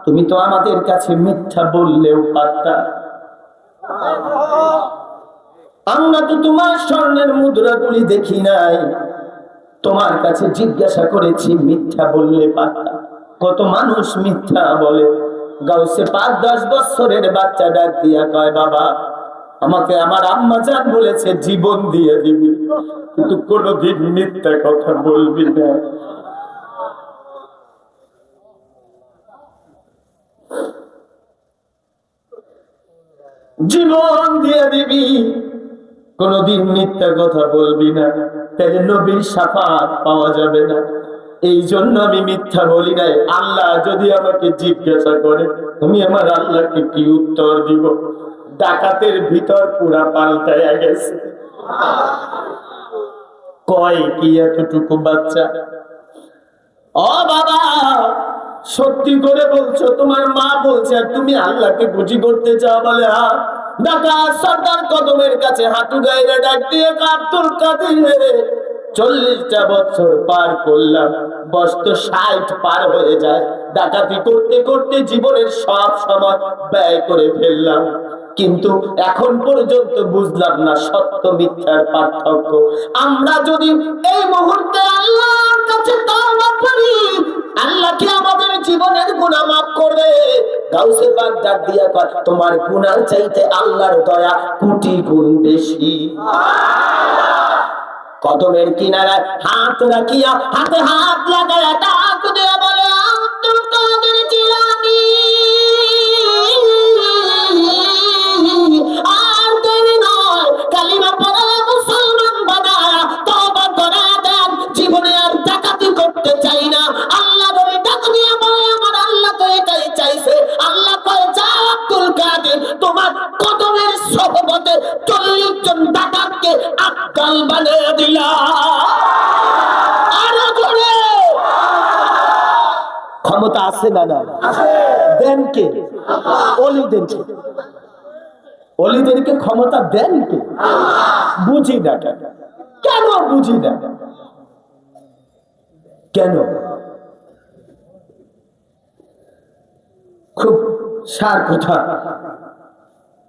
তুমি তো আমাদের কাছে মিথ্যা বললেও পারতা, আমরা তো তোমার স্বর্ণের মুদ্রাগুলি দেখি নাই, তোমার কাছে জিজ্ঞাসা করেছি, মিথ্যা বললে পারতা। কত মানুষ মিথ্যা বলে। গাউসে পাক 10 বছরের বাচ্চা ডাক দিয়া কয়, বাবা আমাকে আমার আম্মা জান বলেছে জীবন দিয়ে দিবি, কিন্তু কোনদিন মিথ্যা কথা বলবি না। জীবন দিয়ে দিবি, কোনদিন মিথ্যা কথা বলবি না, তাহলে নবীর শাফাত পাওয়া যাবে না। এই জন্য আমি মিথ্যা বলি নাই। আল্লাহ যদি আমাকে জিজ্ঞাসা করে, আমি আমার আল্লাহকে কি উত্তর দিব? ডাকাতের ভিতর পুরা পাল্টাইয়া গেছে। কয় কি এতটুকু বাচ্চা? ও বাবা, সত্যি করে বলছো? তোমার মা বলছে আর তুমি আল্লাহকে খুশি করতে চাও? বলে, হ্যাঁ। ডাকাত সর্দার কদমের কাছে হাঁটু গাইরে ডাক দিয়ে, আব্দুল কাদের 40টা বছর পার করলাম, বয়স তো 60 পার হয়ে যায়। ডাকাতি করতে করতে জীবনের সব সময় ব্যয় করে ফেললাম, কিন্তু এখন পর্যন্ত বুঝলাম না সত্য মিথ্যার পার্থক্য। আমরা যদি এই মুহূর্তে আল্লাহর কাছে তওবা করি, আল্লাহ কি আমাদের জীবনের গুনাহ মাফ করবে? গাউসে পাক ডাক দিয়া কয়, তোমার গুনাহ চাইতে আল্লাহর দয়া কোটি গুণ বেশি। কদমের কিনারায় হাত রাখিয়া হাতে হাত লাগায়া ডাক দিয়া বলে, আব্দুল কাদের জিলানী, আর দেরি নয়, কালিমা পড়ে মুসলমান বানায়া তওবা করে দেন। জীবনে আর ডাকাতি করতে চাই না। আল্লাহ নবী ডাক দিয়া বলে, আমার আল্লাহ তো এটাই চাইছে। আল্লাহ কয়, যাও আব্দুল কাদের, তোমার কদমের সহবতে 40 জন ডাকাতকে আক্কাল বানিয়ে দিলা। আরো জোরে ক্ষমতা আছে না? না দেন কে? ওলিদেরকে। ওলিদেরকে ক্ষমতা দেন কে? বুঝি না কেন, বুঝি না কেন। খুব সার কথা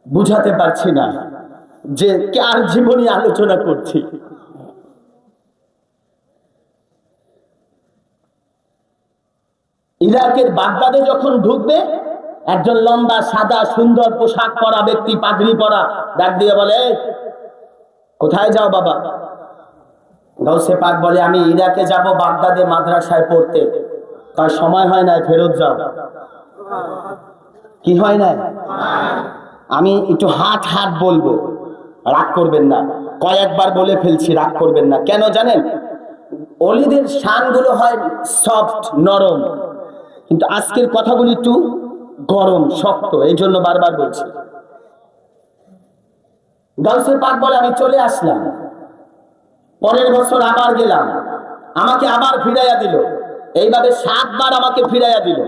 বুঝাতে পারছি না যে কার জীবনী আলোচনা করছি। ইরাকের বাগদাদে যখন ঢুকবে, একজন লম্বা সাদা সুন্দর পোশাক পরা ব্যক্তি, পাগড়ি পরা, ডাক দিয়ে বলে, কোথায় যাও বাবা? গাউসে পাক বলে, আমি ইরাকে যাব, বাগদাদে মাদ্রাসায় পড়তে। তার সময় হয় না, ফেরত যাও। কি হয় না? আমি একটু হাট হাট বলবো, রাগ করবেন না, কয়েকবার বলে ফেলছি, রাগ করবেন না। কেন জানেন? অলিদের শানগুলো হয় সফট, নরম, কিন্তু আজকের কথাগুলি একটু গরম, শক্ত, এই জন্য বারবার বলছি। গাউসে পাক বলে, আমি চলে আসলাম, পরের বছর আবার গেলাম, আমাকে আবার ফিরাইয়া দিল। এইভাবে 7 বার আমাকে ফিরাইয়া দিল।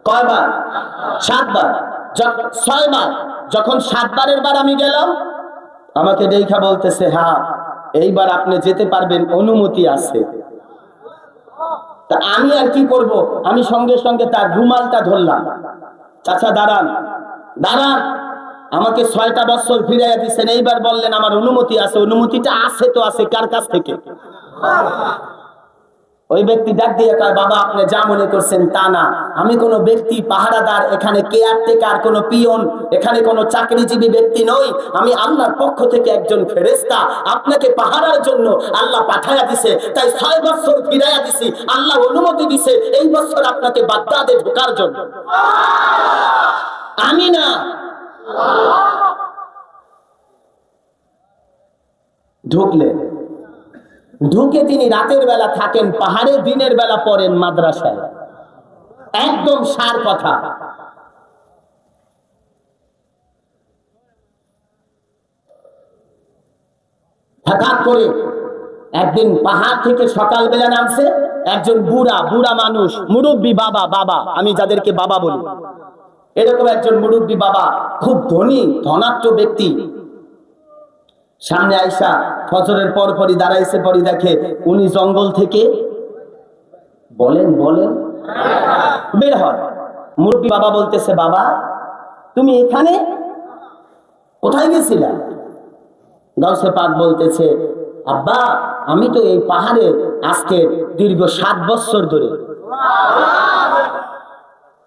কয়বার? 7 বার। 6 বার। যখন 7 বারের বার আমি গেলাম, আমাকে দেখা বলতেছে, হ্যাঁ এইবার আপনি যেতে পারবেন, অনুমতি আছে। তা আমি আর কি করব? আমি সঙ্গে সঙ্গে তার রুমালটা ধরলাম। চাচা দাঁড়ান, দাঁড়ান, আমাকে 6টা বছর ফিরাইয়া দিচ্ছেন, এইবার বললেন আমার অনুমতি আছে। অনুমতিটা আছে তো আছে, কার কাছ থেকে? ওই ব্যক্তি ডাক দিয়ে কয়, বাবা আপনি যা মনে করছেন তা না, আমি কোনো ব্যক্তি পাহারাদার, এখানে কেয়ারটেকার, কোনো পিয়ন, এখানে কোনো চাকরিজীবী ব্যক্তি নই। আমি আল্লাহর পক্ষ থেকে একজন ফেরেশতা, আপনাকে পাহারার জন্য আল্লাহ পাঠায়া দিছে, তাই 6 বছর ফিরাইয়া দিছি। আল্লাহ অনুমতি দিছে এই বছর আপনাকে বাগদাদে ঢোকার জন্য। আমি না, ঢুকলেন। ঢুকে তিনি রাতের বেলা থাকেন পাহাড়ে, দিনের বেলা পড়েন মাদ্রাসায়। একদম সার কথা। হঠাৎ করে একদিন পাহাড় থেকে সকালবেলা নামছে একজন বুড়া মানুষ, মুরব্বী বাবা, আমি যাদেরকে বাবা বলি, এরকম একজন মুরব্বী বাবা, খুব ধনী ধনাঢ্য ব্যক্তি। সামনে আইসা ফজরের পরপরই দাঁড়াইছে, পরই দেখে উনি জঙ্গল থেকে বলেন বের হয়। মুরব্বী বাবা বলতেছে, বাবা তুমি এখানে কোথায় গেছিলা? গাউসে পাক বলতেছে, আব্বা আমি তো এই পাহাড়ে আজকে দীর্ঘ 7 বছর ধরে।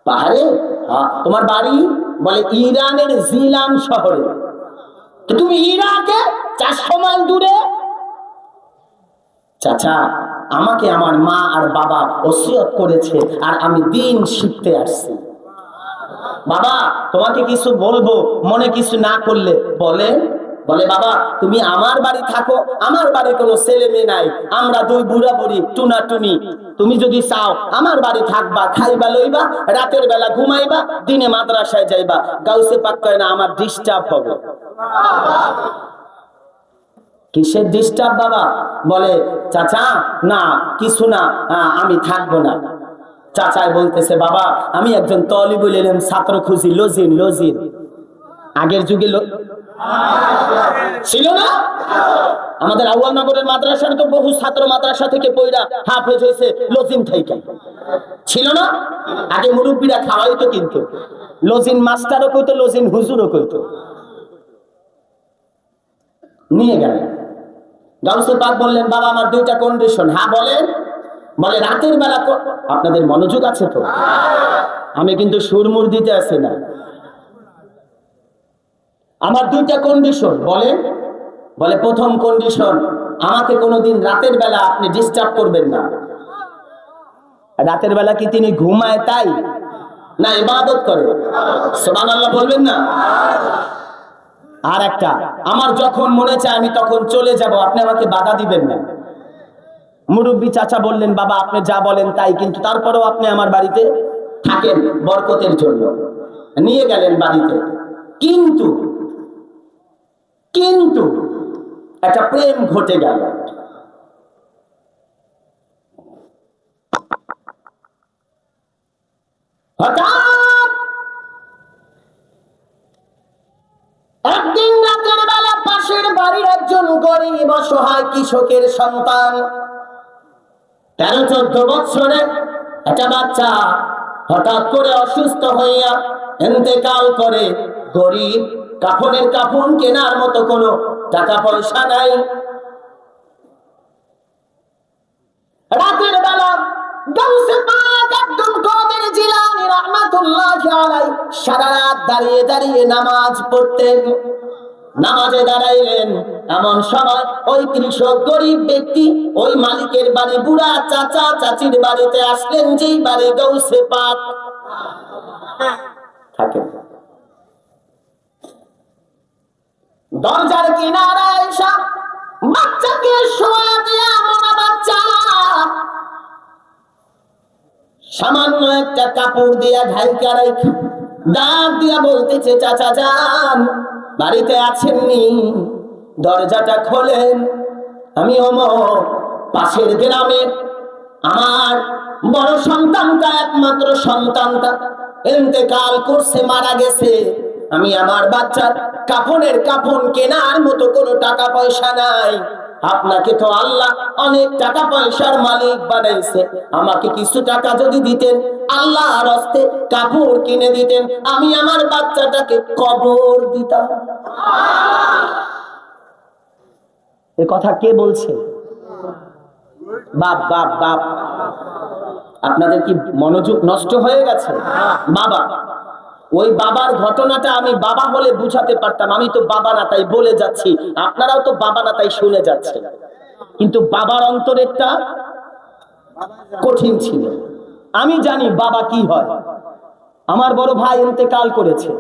পাহাড়ে? তোমার বাড়ি? বলে ইরানের জিলান শহরে। তুমি ইরাকে 400 মাইল দূরে? চাচা আমাকে আমার মা আর বাবা ওসিয়ত করেছে, আর আমি দিন শিখতে আসছি। বাবা তোমাকে কিছু বলবো, মনে কিছু না করলে। বলে বাবা তুমি আমার বাড়ি থাকো, আমার বাড়ি কোনো ছেলে মেয়ে নাই, আমরা 2 বুড়া বুড়ি টুনাটুনি। তুমি যদি চাও আমার বাড়ি থাকবা, খাইবা লইবা, রাতের বেলা ঘুমাইবা, দিনে মাদ্রাসায় যাইবা। গাউসে পাক কয় না, আমার ডিস্টার্ব হবে। কিসের ডিস্টার্ব বাবা? বলে চাচা না কিছু না, আমি থাকবো না। চাচাই বলতেছে, বাবা আমি একজন তলিবুল ইলম ছাত্র খুঁজি, লজিন। আগের যুগে ছিল না? আমাদের আউয়ালনগরের মাদ্রাসার তো বহু ছাত্র মাদ্রাসা থেকে পয়রা হাফেজ হয়েছে লজিম থেকে, ছিল না? আগে মুরব্বীরা খাওয়াইতো, কিন্তু লজিন মাস্টারও কইতো, লজিন হুজুরও কইতো। নিয়ে গেলেন। গাউসে পাক বললেন, বাবা আমার দুইটা কন্ডিশন। হ্যাঁ বলেন। বলে রাতের বেলা। আপনাদের মনোযোগ আছে তো? আমি কিন্তু সুরমুর দিতে আসি না। আমার দুইটা কন্ডিশন। বলেন। বলে প্রথম কন্ডিশন, আমাকে কোনোদিন রাতের বেলা আপনি ডিস্টার্ব করবেন না। রাতের বেলা কি তিনি ঘুমায় তাই না ইবাদত করে? সুবহানাল্লাহ বলবেন না? আর একটা, আমার যখন মনে চায় আমি তখন চলে যাব, আপনি আমাকে বাধা দিবেন না। মুরব্বী চাচা বললেন, বাবা আপনি যা বলেন তাই, কিন্তু তারপরেও আপনি আমার বাড়িতে থাকেন বরকতের জন্য। নিয়ে গেলেন বাড়িতে। কিন্তু কিন্তু একটা প্রেম ঘটে গেল। হঠাৎ একদিন রাতের বেলা পাশের বাড়ির একজন গরিব অসহায় কৃষকের সন্তান, 13-14 বছরের একটা বাচ্চা হঠাৎ করে অসুস্থ হইয়া ইন্তেকাল করে। গরিব, কাফনের কাফন কেনার মতো কোনো টাকা পয়সা নাই। রাতের বেলা গাউসে পাক আব্দুল কাদের জিলানী রাহমাতুল্লাহি আলাইহি সারা রাত দাঁড়িয়ে দাঁড়িয়ে নামাজ পড়তেন। নামাজে দাঁড়াইলেন, এমন সময় ওই কৃষক গরিব ব্যক্তি ওই মালিকের বাড়ি বুড়া চাচা চাচির বাড়িতে আসলেন, যেই বাড়ি গাউসে পাক থাকেন। দরজার কিনারায় এসে বাচ্চাকে শোয়া দিয়া, মরা বাচ্চা, সামান্য একটা কাপড় দিয়া ঢাইকা রাখা, ডাক দিয়া বলতেছে, চাচা যান বাড়িতে আছেননি? দরজাটা খোলেন, আমি ওমর পাশের গ্রামের আমার বড় সন্তানটা, একমাত্র সন্তানটা ইন্তেকাল করছে, মারা গেছে। আমি আমার বাচ্চার কাফনের কাফন কেনার মতো কোনো টাকা পয়সা নাই। আপনাকে তো আল্লাহ অনেক টাকা পয়সার মালিক বানাইছে, আমাকে কিছু টাকা যদি দিতেন, আল্লাহর হস্তে কাপড় কিনে দিতেন, আমি আমার বাচ্চাটাকে কবর দিতাম। এ কথা কে বলছে? বাপ বাপ বাপ। আপনাদের কি মনোযোগ নষ্ট হয়ে গেছে? বাবা, ওই বাবার ঘটনাটা আমি বাবা হলে বুঝাতে পারতাম। আমি তো বাবা না, তাই বলে যাচ্ছি। আপনারাও তো বাবা না, তাই শুনে যাচ্ছেন। কিন্তু বাবার অন্তরেরটা কঠিন ছিল। আমি জানি বাবা কি হয়। আমার বড় ভাই ইন্তেকাল করেছে,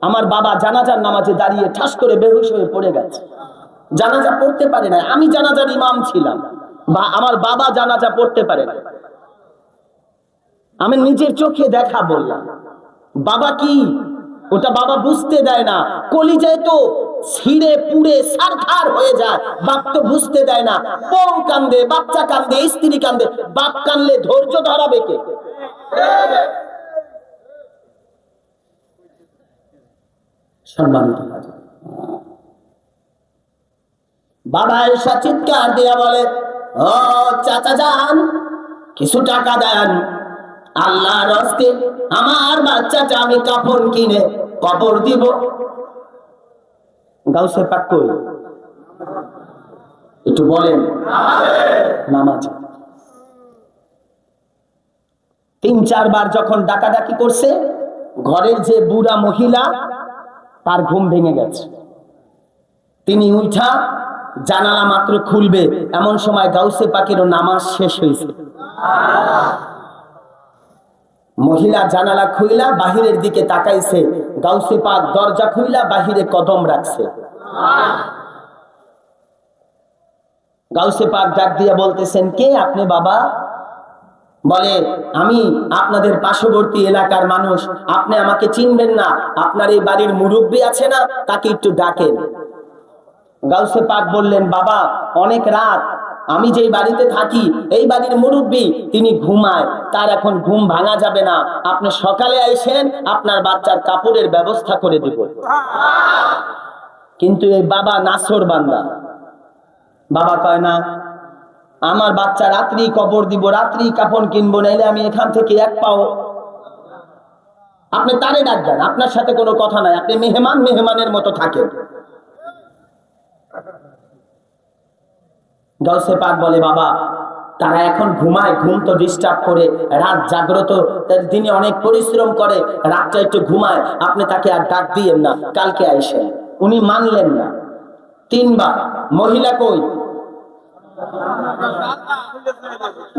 আমার বাবা জানাজার নামাজে দাঁড়িয়ে ঠাস করে বেহুশ হয়ে পড়ে গেছে, জানাজা পড়তে পারে না। আমি জানাজার ইমাম ছিলাম, বা আমার বাবা জানাজা পড়তে পারে না। আমি নিজের চোখে দেখা বললাম। বাবা কি ওটা বাবা বুঝতে দেয় না, কলিজায় তো ছিঁড়ে পুড়ে সারখার হয়ে যায়। বাপ তো বুঝতে দেয় না, বউ কান্দে, বাচ্চা কান্দে, স্ত্রী কান্দে, বাপ কানলে ধৈর্য ধরাবে কে? সম্মানিত বাবা এসে চিৎকার দিয়া বলে, ও চাচা যান কিছু টাকা দেন, আল্লাহর হস্তে আমার বাচ্চাটা আমি কাফন কিনে কবর দিব। গাউসে পাক কই? একটু বলেন। নামাজ। 3-4 বার যখন ডাকাডাকি করছে, ঘরের যে বুড়া মহিলা, তার ঘুম ভেঙে গেছে। তিনি উঠা জানালা মাত্র খুলবে, এমন সময় গাউসে পাকেরও নামাজ শেষ হয়েছে। মহিলা জানালা খুইলা বাহিরের দিকে তাকাইছে, গাউসে পাক দরজা খুইলা বাহিরে কদম রাখছে। গাউসে পাক ডাক দিয়া বলতেছেন, কে আপনি বাবা? বলে, আমি আপনাদের পার্শ্ববর্তী এলাকার মানুষ, আপনি আমাকে চিনবেন না, আপনার এই বাড়ির মুরব্বী আছে না, তাকে একটু ডাকেন। গাউসে পাক বললেন, বাবা অনেক রাত, আমি যেই বাড়িতে থাকি এই বাড়ির মুরব্বী তিনি ঘুমায়, তার এখন ঘুম ভাঙা যাবে না, আপনি সকালে আইসেন, আপনার বাচ্চার কাপড়ের ব্যবস্থা করে দিব। কিন্তু এই বাবা নাছর বান্দা, বাবা কয় না, আমার বাচ্চা রাত্রি কবর দিব, রাত্রি কাফন কিনবো, নাইলে আমি এখান থেকে এক পাও। আপনি তারে ডাক দেন, আপনার সাথে কোনো কথা নাই, আপনি মেহমান মেহমানের মতো থাকেন। গাউসে পাক বলে, বাবা তারা এখন ঘুমায়, ঘুম তো ডিস্টার্ব করে, রাত জাগ্রত, দিনে অনেক পরিশ্রম করে, রাতটা একটু ঘুমায়, আপনি তাকে আর ডাক দিয়েন না, কালকে আইসেন। উনি মানলেন না। 3 বার। মহিলা কই?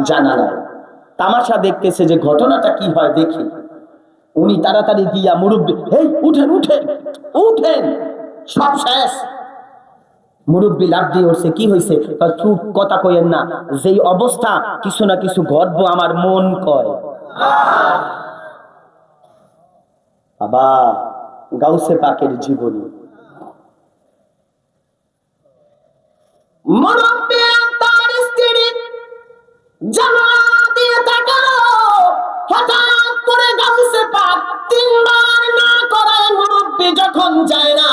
জানালা। তামাশা দেখতেছে যে ঘটনাটা কি হয় দেখি। উনি তাড়াতাড়ি গিয়া মুরব্বী, এই উঠেন উঠেন উঠেন, সব শেষ। মুরব্বী লাফ দিয়ে উঠছে, কি হয়েছে? চুপ, কথা কইেন না, যেই অবস্থা কিছু না কিছু ঘটবো আমার মন কয়। বাবা গাউসে পাকের জীবনী। মুরব্বী তার স্ত্রী জানালা দিয়ে তাকালো, হঠাৎ করে গাউসে পাক 3 বার না করায় মুরব্বী যখন যায় না,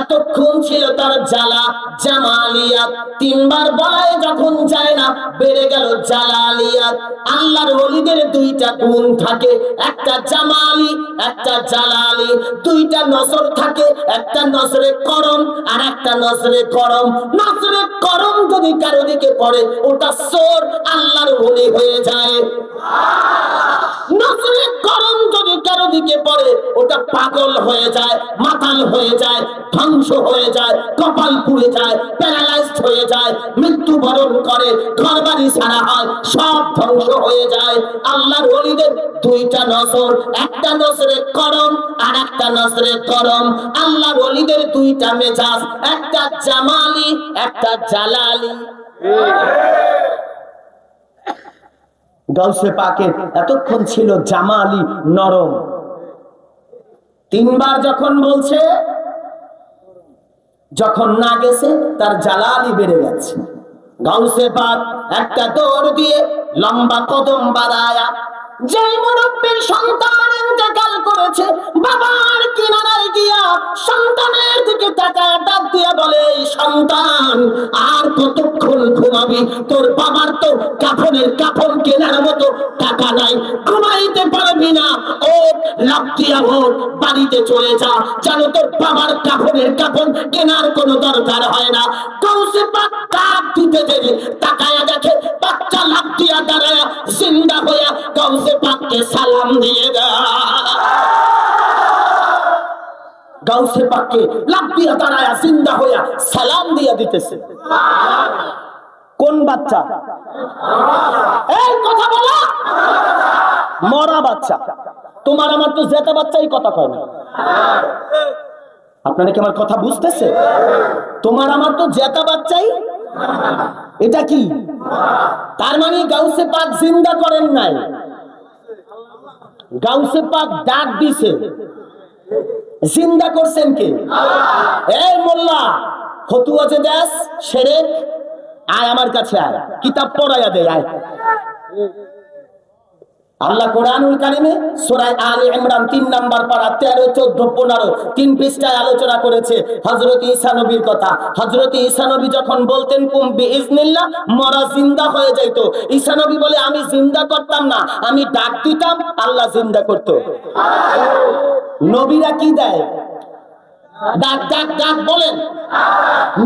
এতক্ষণ ছিল তার জ্বালা জামালিয়াত, 3 বার বলায় যখন যায় না, বেড়ে গেল জালালিয়াত। আল্লাহর ওলিদের 2টা গুণ থাকে, একটা জামালি একটা জালালি। 2টা নজর থাকে, একটা নজরে করম আর একটা নজরে করম। নজরে করম যদি কারো দিকে পড়ে ওটা চোর, আল্লাহর ওলি হয়ে যায়। নজরে করম যদি কারো দিকে পড়ে ওটা পাগল হয়ে যায়, মাতাল হয়ে যায়, ধ্বংস হয়ে যায়, কপাল পুড়ে যায়, প্যারালাইজড হয়ে যায়, মৃত্যুবরণ করে, ঘরবাড়ি ছাড়া হয়, সব ধ্বংস হয়ে যায়। আল্লাহর ওলিদের 2টা নজর, একটা নজরে করম আর একটা নজরে করম। আল্লাহর ওলিদের 2টা মেজাজ, একটা জামালি একটা জালালি। গাউসে পাকের এতক্ষণ ছিল জামালি, নরম। 3 বার যখন বলছে, যখন না গেছে তার জালালি বেড়ে গেছে। গাউসে পাক একটা দৌড় দিয়ে লম্বা কদম বাড়ায়া, যেই মুরব্বীর সন্তান ইন্তেকাল করেছে, বাবার কিনারায় গিয়া সন্তানের দিকে তাকায় ডাক দিয়া বলে, সন্তান আর কতক্ষণ ঘুমাবি? তোর বাবার তো কাফনের কাফন কেনার মতো টাকা নাই, ঘুমাইতে পারবি না, ও লাফ দিয়া ওঠ, বাড়িতে চলে যা, জানো তোর বাবার কাফনের কাফন কেনার কোনো দরকার হয় না। গাউসে পাক কাপ দিতে দেরি, তাকায়া দেখে বাচ্চা লাফ দিয়া দাঁড়ায়া জিন্দা হইয়া গাউসে পাককে সালাম দিয়ে দেয়। গাউসে পাককে লাফ দিয়া দাঁড়ায়া জিন্দা হইয়া সালাম দিয়া দিতেছে। কোন বাচ্চা? এই কথা বলো, মরা বাচ্চা। তোমার আমার তো জেতা বাচ্চাই কথা কয় না। আপনারা কি আমার কথা বুঝতেছে? তোমার আমার তো জেতা বাচ্চাই। এটা কি? তার মানে গাউসে পাক জিন্দা করেন নাই, গাউসে পাক ডাক দিছে, জিন্দা করছেন কে? এই মোল্লা ফতুয়া যে দেশ শিরক, আয় আমার কাছে আয়, কিতাব পড়াইয়া দে আয়। আল্লাহ কোরআনুল কারিমে সূরা আলে ইমরান 3 নাম্বার পারা 13, 14, 15 3 পৃষ্ঠায় আলোচনা করেছে হযরত ঈসা নবীর কথা। হযরত ঈসা নবী যখন বলতেন কুম বিইজনিল্লাহ, মরা জিন্দা হয়ে যাইত। ঈসা নবী বলে, আমি জিন্দা করতাম না, আমি ডাক দিতাম, আল্লাহ জিন্দা করত। নবীরা কি দেয়? ডাক ডাক ডাক বলেন।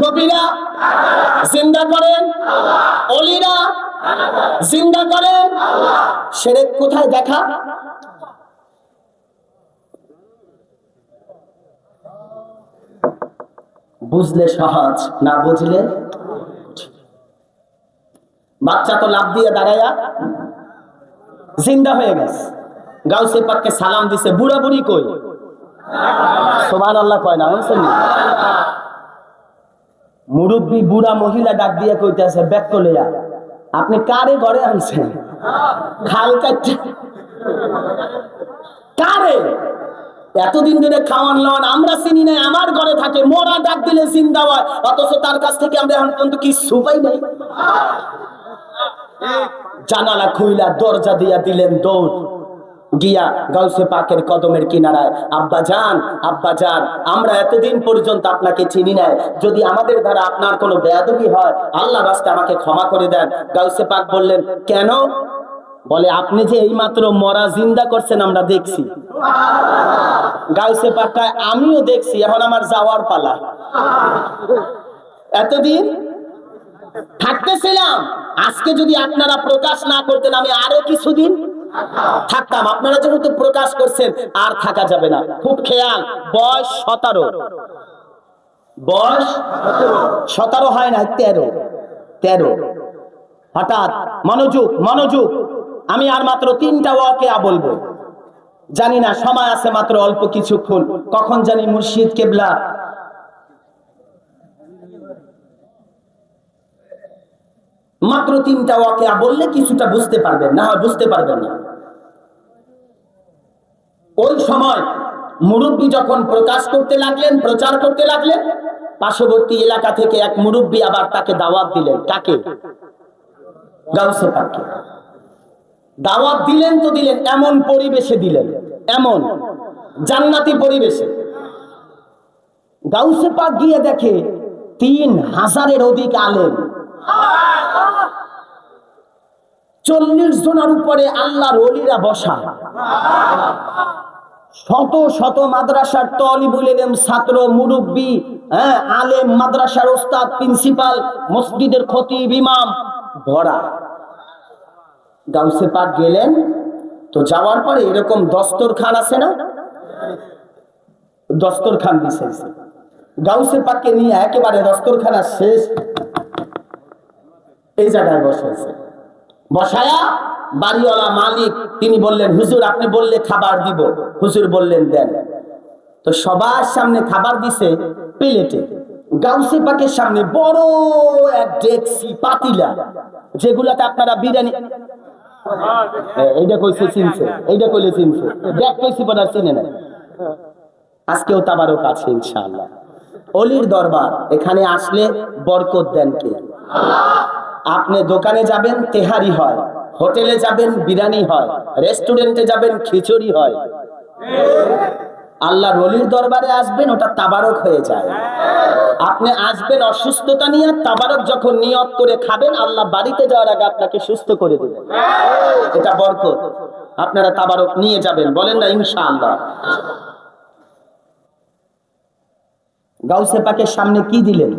নবীরা জিন্দা করেন, ওলিরা জিন্দা করেন। শিরক কোথায় দেখা? বুঝলে সহজ, না বুঝলে। বাচ্চা তো লাফ দিয়ে দাঁড়ায়া জিন্দা হয়ে গেছে, গাউসে পাককে সালাম দিছে। বুড়া বুড়ি কই? সুবহানাল্লাহ কয় না? মুরব্বী বুড়া মহিলা ডাক দিয়ে কইতেছে, ব্যাগ লইয়া আপনি কারে ঘরে আনছেন? খাল কাটতে কারে? এতদিন ধরে খাওয়ান লাওয়ান আমরা চিনি নাই, আমার ঘরে থাকে, মোরা ডাক দিলে জিন্দা হয়, অথচ তার কাছ থেকে আমরা এখন পর্যন্ত কিছু পাই নাই। জানালা খুইলা দরজা দিয়া দিলেন দৌড়, গিয়া গাউসে পাকের কদমের কিনারায়, আব্বা জান, আব্বা জান, আমরা এতদিন পর্যন্ত আপনাকে চিনি নাই, যদি আমাদের দ্বারা আপনার কোনো বেয়াদবি হয় আল্লাহর রাস্তায় আমাকে ক্ষমা করে দেন। গাউসে পাক বললেন, কেন? বলে, আপনি যে এইমাত্র মরা জিন্দা করছেন আমরা দেখছি। গাউসে পাক কয়, আমিও দেখছি, এখন আমার যাওয়ার পালা। এতদিন থাকতেছিলাম, আজকে যদি আপনারা প্রকাশ না করতেন আমি আরো কিছুদিন থাকতাম। আপনারা যেহেতু প্রকাশ করছেন আর থাকা যাবে না। খুব খেয়াল, বয়স 17, বয়স 17 হয় না, 13। হঠাৎ মনোযোগ, মনোযোগ, আমি আর মাত্র 3টা ওয়াকিয়া বলবো, জানি না সময় আছে মাত্র অল্প কিছুক্ষণ। কখন জানি মুর্শিদ কেবলা মাত্র 3টা ওয়াকিয়া বললে কিছুটা বুঝতে পারবেন, না হয় বুঝতে পারবেন না। ওই সময় মুরব্বী যখন প্রকাশ করতে লাগলেন, প্রচার করতে লাগলেন, পার্শ্ববর্তী এলাকা থেকে এক মুরব্বী আবার তাকে দাওয়াত দিলেন। কাকে? গাউসে পাককে দাওয়াত দিলেন। তো দিলেন এমন পরিবেশে দিলেন, এমন জান্নাতি পরিবেশে। গাউসে পাক গিয়ে দেখে 3000-এর অধিক আলেম, 40 জনের উপরে আল্লাহর ওলিরা বসা, শত শত মাদ্রাসার তালিবুল ইলম, ছাত্র, মুরব্বী, আলেম, মাদ্রাসার ওস্তাদ, প্রিন্সিপাল, মসজিদের খতিব, ইমাম ভরা। গাউসে পাক গেলেন, তো যাওয়ার পরে এরকম দস্তরখান আছে না, দস্তরখান দিছে। গাউসে পাককে নিয়ে একেবারে দস্তরখানা শেষ এই জায়গায় বসেছে। বসায়া বাড়িওয়ালা মালিক তিনি বললেন, হুজুর আপনি বললে খাবার দিব। হুজুর বললেন দেন। তো সবার সামনে খাবার দিছে প্লেটে। গাউসে পাকের সামনে বড় এক ডেকসি, পাতিলা, যেগুলাতে আপনারা বিরিয়ানি, এইটা কইছে চিনছে, এইটা কইলে চিনছে, দেখ কইছি পড়া চিনে না। আজকেও তাবারক আছে ইনশাআল্লাহ। অলির দরবার, এখানে আসলে বরকত দেন কে? আপনি দোকানে যাবেন তেহারি হয়, হোটেলে যাবেন বিরিয়ানি হয়, রেস্টুরেন্টে যাবেন খিচুড়ি হয়। আল্লাহর ওলির দরবারে আসবেন, ওটা তাবারক হয়ে যায়। আপনি আসবেন অসুস্থতা নিয়ে, তাবারক যখন নিয়ত করে খাবেন, আল্লাহ বাড়িতে যাওয়ার আগে আপনাকে সুস্থ করে দেবেন, এটা বরকত। আপনারা তাবারক নিয়ে যাবেন, বলেন না ইনশাআল্লাহ। গাউসে পাকের সামনে কি দিলেন?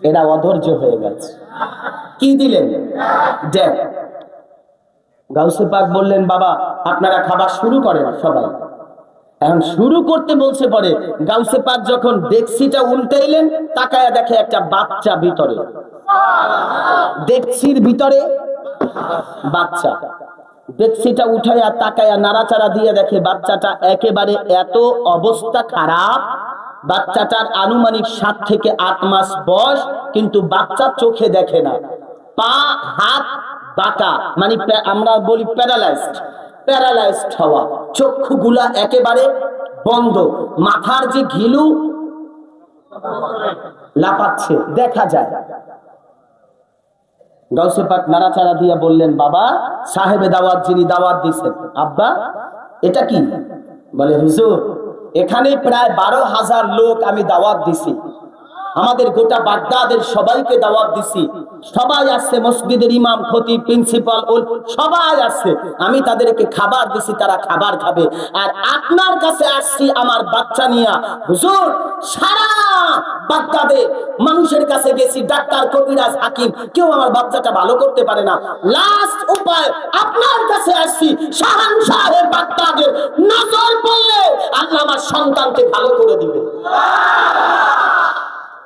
এরা অধৈর্য হয়ে গেছে। কি দিলেন? দেখ। গাউসে পাক বললেন, বাবা আপনারা খাবার শুরু করেন সবাই। এখন শুরু করতে বলছে পরে গাউসে পাক যখন ডেকসিটা উল্টাইলেন, তাকায়া দেখে একটা বাচ্চা ভিতরে, ডেকসির ভিতরে বাচ্চা। ডেকসিটা উঠাইয়া তাকায়া নাড়াচাড়া দিয়ে দেখে বাচ্চাটা একেবারে এত অবস্থা খারাপ, বাচ্চাটার আনুমানিক 7 থেকে 8 মাস বয়স, কিন্তু বাচ্চা চোখে দেখে না, পা হাত বাঁকা, মানে আমরা বলি প্যারালাইজড হওয়া, চক্ষুগুলা একেবারে বন্ধ, মাথার যে ঘিলু লাফাচ্ছে দেখা যায়। গাউসে পাক নাড়াচাড়া দিয়া বললেন, বাবা সাহেবে দাওয়াত যিনি দাওয়াত দিচ্ছেন, আব্বা এটা কি? বলে, হুজুর এখানে প্রায় 12,000 লোক আমি দাওয়াত দিছি, আমাদের গোটা বাগদাদের সবাইকে দাওয়াত দিছি, সবাই আসছে, মসজিদের ইমাম, খতিব, প্রিন্সিপাল, সবাই আসছে, আমি তাদেরকে খাবার দিছি, তারা খাবার খাবে, আর আপনার কাছে আসছি আমার বাচ্চা নিয়া। হুজুর সারা বাগদাদে মানুষের কাছে গেছি, ডাক্তার, কবিরাজ, হাকিম, কেউ আমার বাচ্চাটা ভালো করতে পারে না, লাস্ট উপায় আপনার কাছে আসছি, শাহানশাহে বাগদাদের নজর পড়লে আল্লাহ আমার সন্তানকে ভালো করে দিবে,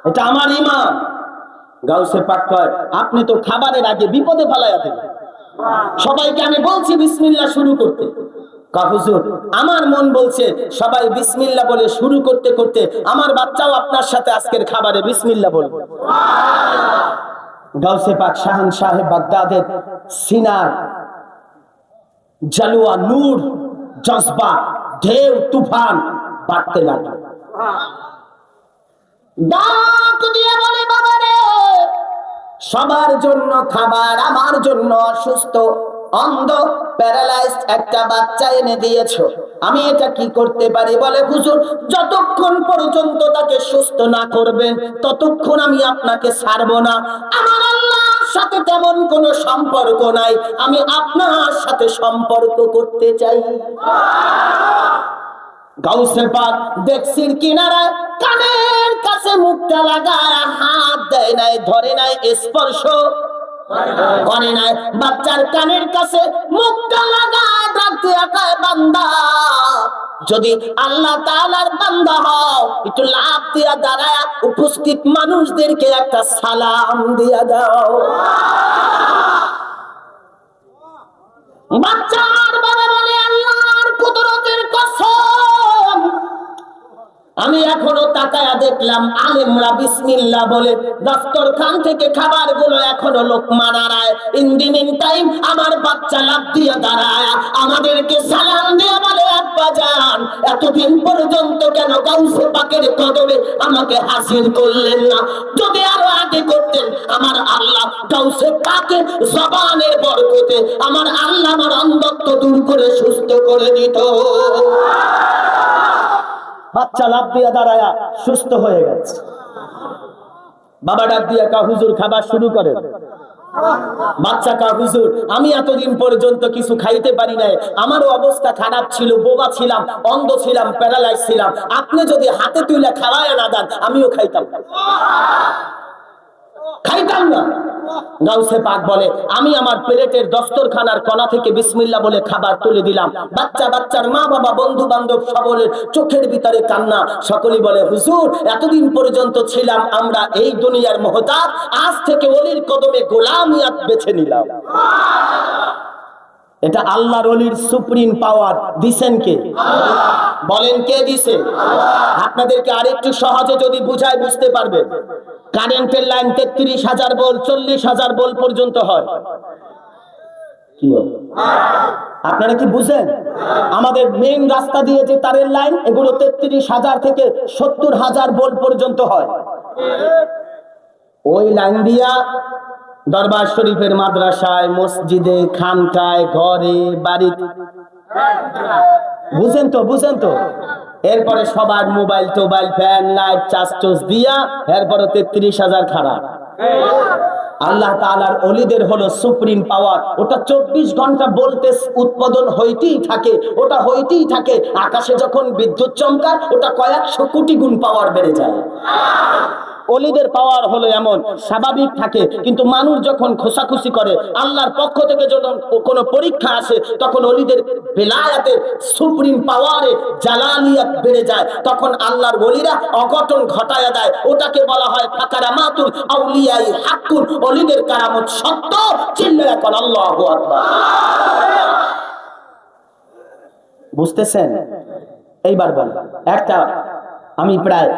এটা আমার ঈমান। গাউসে পাক কয়, আপনি তো খাবারের আগে বিপদে ফেলাইয়া দিলেন, সবাইকে আমি বলছি বিসমিল্লাহ শুরু করতে। হুজুর আমার মন বলছে সবাই বিসমিল্লাহ বলে শুরু করতে করতে আমার বাচ্চাও আপনার সাথে আজকের খাবারে বিসমিল্লাহ বলবে। গাউসে পাক শাহানশাহে বাগদাদের সিনার জালুয়া, নূর, জজবা, ঢেউ তুফান বাড়তে লাগলো। ডাক দিয়ে বলে, বাবা রে সবার জন্য খাবার, আমার জন্য অসুস্থ, অন্ধ প্যারালাইজড একটা বাচ্চা এনে দিয়েছো, আমি এটা কি করতে পারি? বলে হুজুর, যতক্ষণ পর্যন্ত তাকে সুস্থ না করবেন ততক্ষণ আমি আপনাকে ছাড়বো না। আমার আল্লাহর সাথে তেমন কোনো সম্পর্ক নাই, আমি আপনার সাথে সম্পর্ক করতে চাই। গাউসে পাক দেখছির কিনারায় কানের কাছে মুখটা লাগায়, হাত দেয় নাই, ধরে নাই, স্পর্শ করে নাই, বাচ্চার কানের কাছে মুখটা লাগায়, ডাক দিয়া কয়, বান্দা, যদি আল্লাহ তাআলার বান্দা হও, একটু লাফ দিয়া দাঁড়ায় উপস্থিত মানুষদেরকে একটা সালাম দিয়া দাও। বাচ্চার বাবা বলে, আল্লাহর কুদরতের কসম, আমি এখনো তাকায়া দেখলাম আলেমরা বিসমিল্লাহ বলে দস্তরখান থেকে খাবার গুলো এখনো লোকমা নাড়ায়। ইন দি মিন টাইম আমার বাচ্চা লাফ দিয়ে দাঁড়ায় আমাদেরকে সালাম দিয়ে বলে, আব্বা জান, এতদিন পর্যন্ত কেন গাউসে পাকের কদমে আমাকে হাজির করলেন না? যদি আরো আগে করতেন, আমার আল্লাহ গাউসে পাকের জবানের বরকতে আমার আল্লাহ আমার অন্ধত্ব দূর করে সুস্থ করে দিত। বাচ্চা লাফ দিয়া দাঁড়ায়া সুস্থ হয়ে গেছে। বাবা ডাক দিয়া কা, হুজুর খাবার শুরু করেন। বাচ্চা কা, হুজুর আমি এতদিন পর্যন্ত কিছু খাইতে পারি নাই, আমারও অবস্থা খারাপ ছিল, বোবা ছিলাম, অন্ধ ছিলাম, প্যারালাইজ ছিলাম, আপনি যদি হাতে তুলে খাওয়ায় না দেন আমিও খাইতাম না। গাউসে পাক বলে, আমি আমার প্লেটের দস্তরখানার কোণা থেকে বিসমিল্লাহ বলে খাবার তুলে দিলাম। বাচ্চার মা বাবা, বন্ধু বান্ধব সকলের চোখের ভিতরে কান্না। সকলেই বলে, হুজুর এতদিন পর্যন্ত ছিলাম আমরা এই দুনিয়ার মুহতাজ, আজ থেকে ওলির কদমে গোলামিয়াত বেছে নিলাম। এটা আল্লাহর ওলির সুপ্রিম পাওয়ার দিছেন কে? বলেন কে দিছে? আপনাদেরকে আরেকটু সহজে যদি বুঝায় বুঝতে পারবেন। কারেন্টের লাইন ৩৩,০০০ ভোল্ট ৪০,০০০ ভোল্ট পর্যন্ত হয়। কি আপনারা কি বুঝেন? আমাদের মেইন রাস্তা দিয়ে যে তারের লাইন, এগুলো ৩৩,০০০ থেকে ৭০,০০০ ভোল্ট পর্যন্ত হয়। ওই লাইন দিয়া দরবার শরীফের মাদ্রাসায়, মসজিদে, খানকায়, ঘরে, বাড়িতে, বুঝেন তো এরপরে সবার মোবাইল টোবাইল, ফ্যান, লাইট, চার্জ দিয়া এরপরে ৩৩,০০০ খারাপ। আল্লাহ তাআলার ওলিদের হলো সুপ্রিম পাওয়ার, ওটা ২৪ ঘন্টা ভোল্টেজ উৎপাদন হইতেই থাকে, ওটা হইতেই থাকে। আকাশে যখন বিদ্যুৎ চমকায় ওটা কয়েকশো কোটি গুণ পাওয়ার বেড়ে যায়। ওলিদের পাওয়ার হলো এমন, স্বাভাবিক থাকে, কিন্তু মানুষ যখন খোসাখুসি করে, আল্লাহর পক্ষ থেকে যখন কোনো পরীক্ষা আসে, তখন ওলিদের বেলায়াতের সুপ্রিম পাওয়ারে জালালিয়াত বেড়ে যায়, তখন আল্লাহর ওলিরা অঘটন ঘটায়া দেয়। ওটাকে বলা হয় ফাকারামাতুল আউলিয়াই হাক্কুন, ওলিদের কারামত সত্য। চিল্লায়া কর আল্লাহু আকবার। বুঝতেছেন? এইবার বল, একটা আমি প্রায়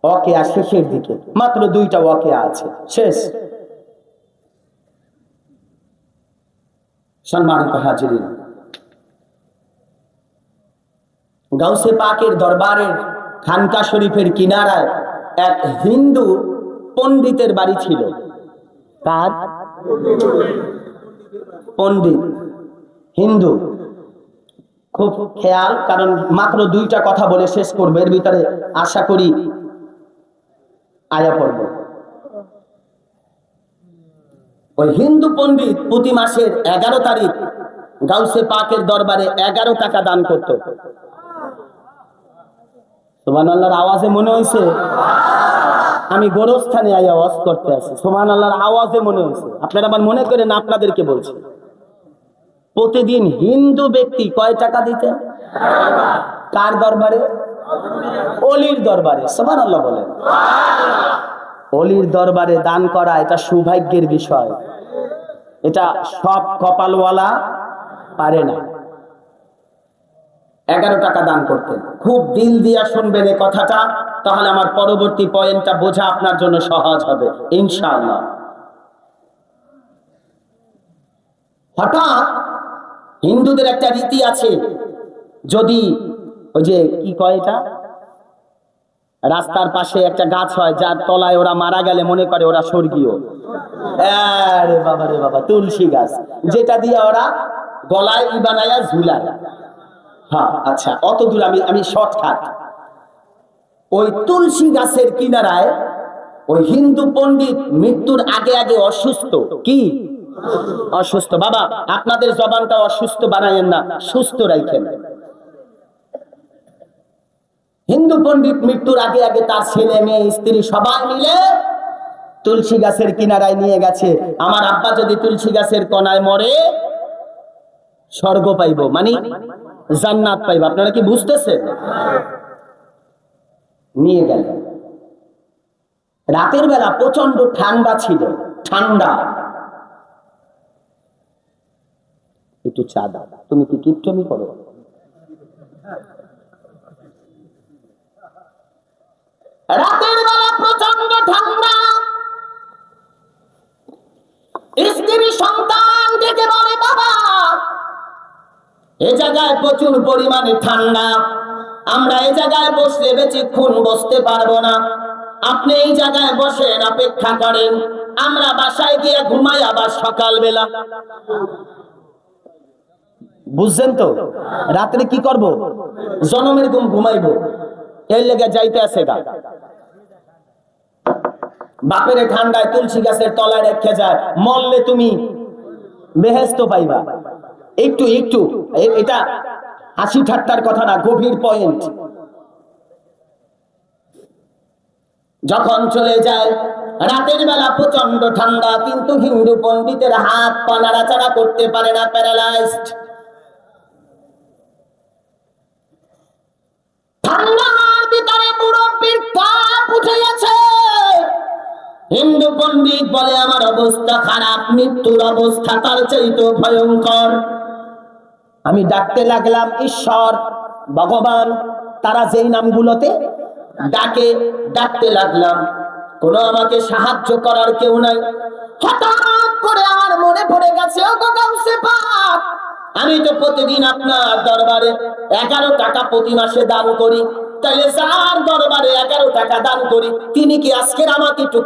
ওয়াকিয়া শেষের দিকে, মাত্র 2টা ওয়াকিয়া আছে, শেষ। সম্মানিত হাজিরিন, গাউসে পাকের দরবারের খানকা শরীফের কিনারায় এক হিন্দু পণ্ডিতের বাড়ি ছিল। কার? পণ্ডিত, হিন্দু। খুব খেয়াল, কারণ মাত্র 2টা কথা বলে শেষ করবে, এর ভিতরে আশা করি আয়া পড়ব। ওই হিন্দু পণ্ডিত প্রতি মাসের 11 তারিখ গাউসে পাকের দরবারে 11 টাকা দান করত। সুবহানাল্লাহর আওয়াজে মনে হয়েছে আমি গোরস্থানে আয়া ওয়াজ করতে আছি। সুবহানাল্লাহর আওয়াজে মনে হয়েছে, আপনারা আবার মনে করেন আপনাদেরকে বলছি। প্রতিদিন হিন্দু ব্যক্তি কয় টাকা দিতেন? কার দরবারে? ওলির দরবারে। সুবহানাল্লাহ বলেন। ওলির দরবারে দান করা এটা সৌভাগ্যের বিষয়, এটা সব কপালওয়ালা পারে না। 11 টাকা দান করতেন। খুব দিল দিয়া শুনবেন এই কথাটা, তাহলে আমার পরবর্তী পয়েন্টটা বোঝা আপনার জন্য সহজ হবে ইনশাআল্লাহ। হঠাৎ হিন্দুদের একটা রীতি আছে, যদি ওই যে কি কয়, এটা রাস্তার পাশে একটা গাছ হয়, যার তলায় ওরা মারা গেলে মনে করে ওরা স্বর্গীয়। আরে বাবা রে বাবা, তুলসী গাছ, যেটা দিয়ে ওরা গলায় বানায়া ঝুলায়। হ্যাঁ আচ্ছা, অত দূর আমি শর্টকাট। ওই তুলসী গাছের কিনারায় ওই হিন্দু পণ্ডিত মৃত্যুর আগে আগে অসুস্থ, কি অসুস্থ, বাবা আপনাদের জবানটা অসুস্থ বানায়েন না, সুস্থ রাখেন। হিন্দু পণ্ডিত মৃত্যুর আগে আগে তার ছেলে মেয়ে স্ত্রী সবাই মিলে তুলসী গাছের কিনারায় নিয়ে গেছে। আমার আব্বা যদি তুলসী গাছের কোনায় মরে স্বর্গ পাইব, মানে জান্নাত পাইব। আপনারা কি বুঝতেছেন? নিয়ে গেল। রাতের বেলা প্রচন্ড ঠান্ডা ছিল, ঠান্ডা। একটু চা দাও, তুমি কি কিপটমি করো? রাতের বেলা প্রচন্ড ঠান্ডা। স্ত্রী সন্তান ডেকে বলে, বাবা এ জায়গায় প্রচুর পরিমাণে ঠান্ডা, আমরা এই জায়গায় বসলে বেশিক্ষণ বসতে পারবো না, আপনি এই জায়গায় বসেন, অপেক্ষা করেন, আমরা বাসায় গিয়ে ঘুমাই আবার সকালবেলা। বুঝছেন তো? রাত্রে কি করব? জনমের ঘুম ঘুমাইবো, এর লেগে যাইতে আছে গা। বাপের ঠান্ডায় তুলসী গাছের তলায় রেখে যায়, মরলে তুমি বেহেশত পাইবা। একটু একটু, এটা হাসি ঠাট্টার কথা না, গভীর পয়েন্ট। যখন চলে যায়, রাতের বেলা প্রচন্ড ঠান্ডা, কিন্তু হিন্দু পণ্ডিতের হাত পা নাড়াচাড়া করতে পারে না, প্যারালাইজড। ঠান্ডার ভিতরে মুরব্বির কাপ উঠে গেছে। হিন্দু পণ্ডিত বলে, আমার অবস্থা খারাপ, মৃত্যুর অবস্থা তার চাইতে ভয়ঙ্কর। আমি ডাকতে লাগলাম ঈশ্বর, ভগবান, তারা যেই নামগুলোতে ডাকে, ডাকতে লাগলাম, কোনো আমাকে সাহায্য করার কেউ নাই। হঠাৎ করে আমার মনে পড়ে গেছে, ও গাউসে পাক, আমি তো প্রতিদিন আপনার দরবারে 11 টাকা প্রতি মাসে দান করি, তাহলে যার দরবারে 11 টাকা দান করি, তিনি কি আজকের আমাকে একটু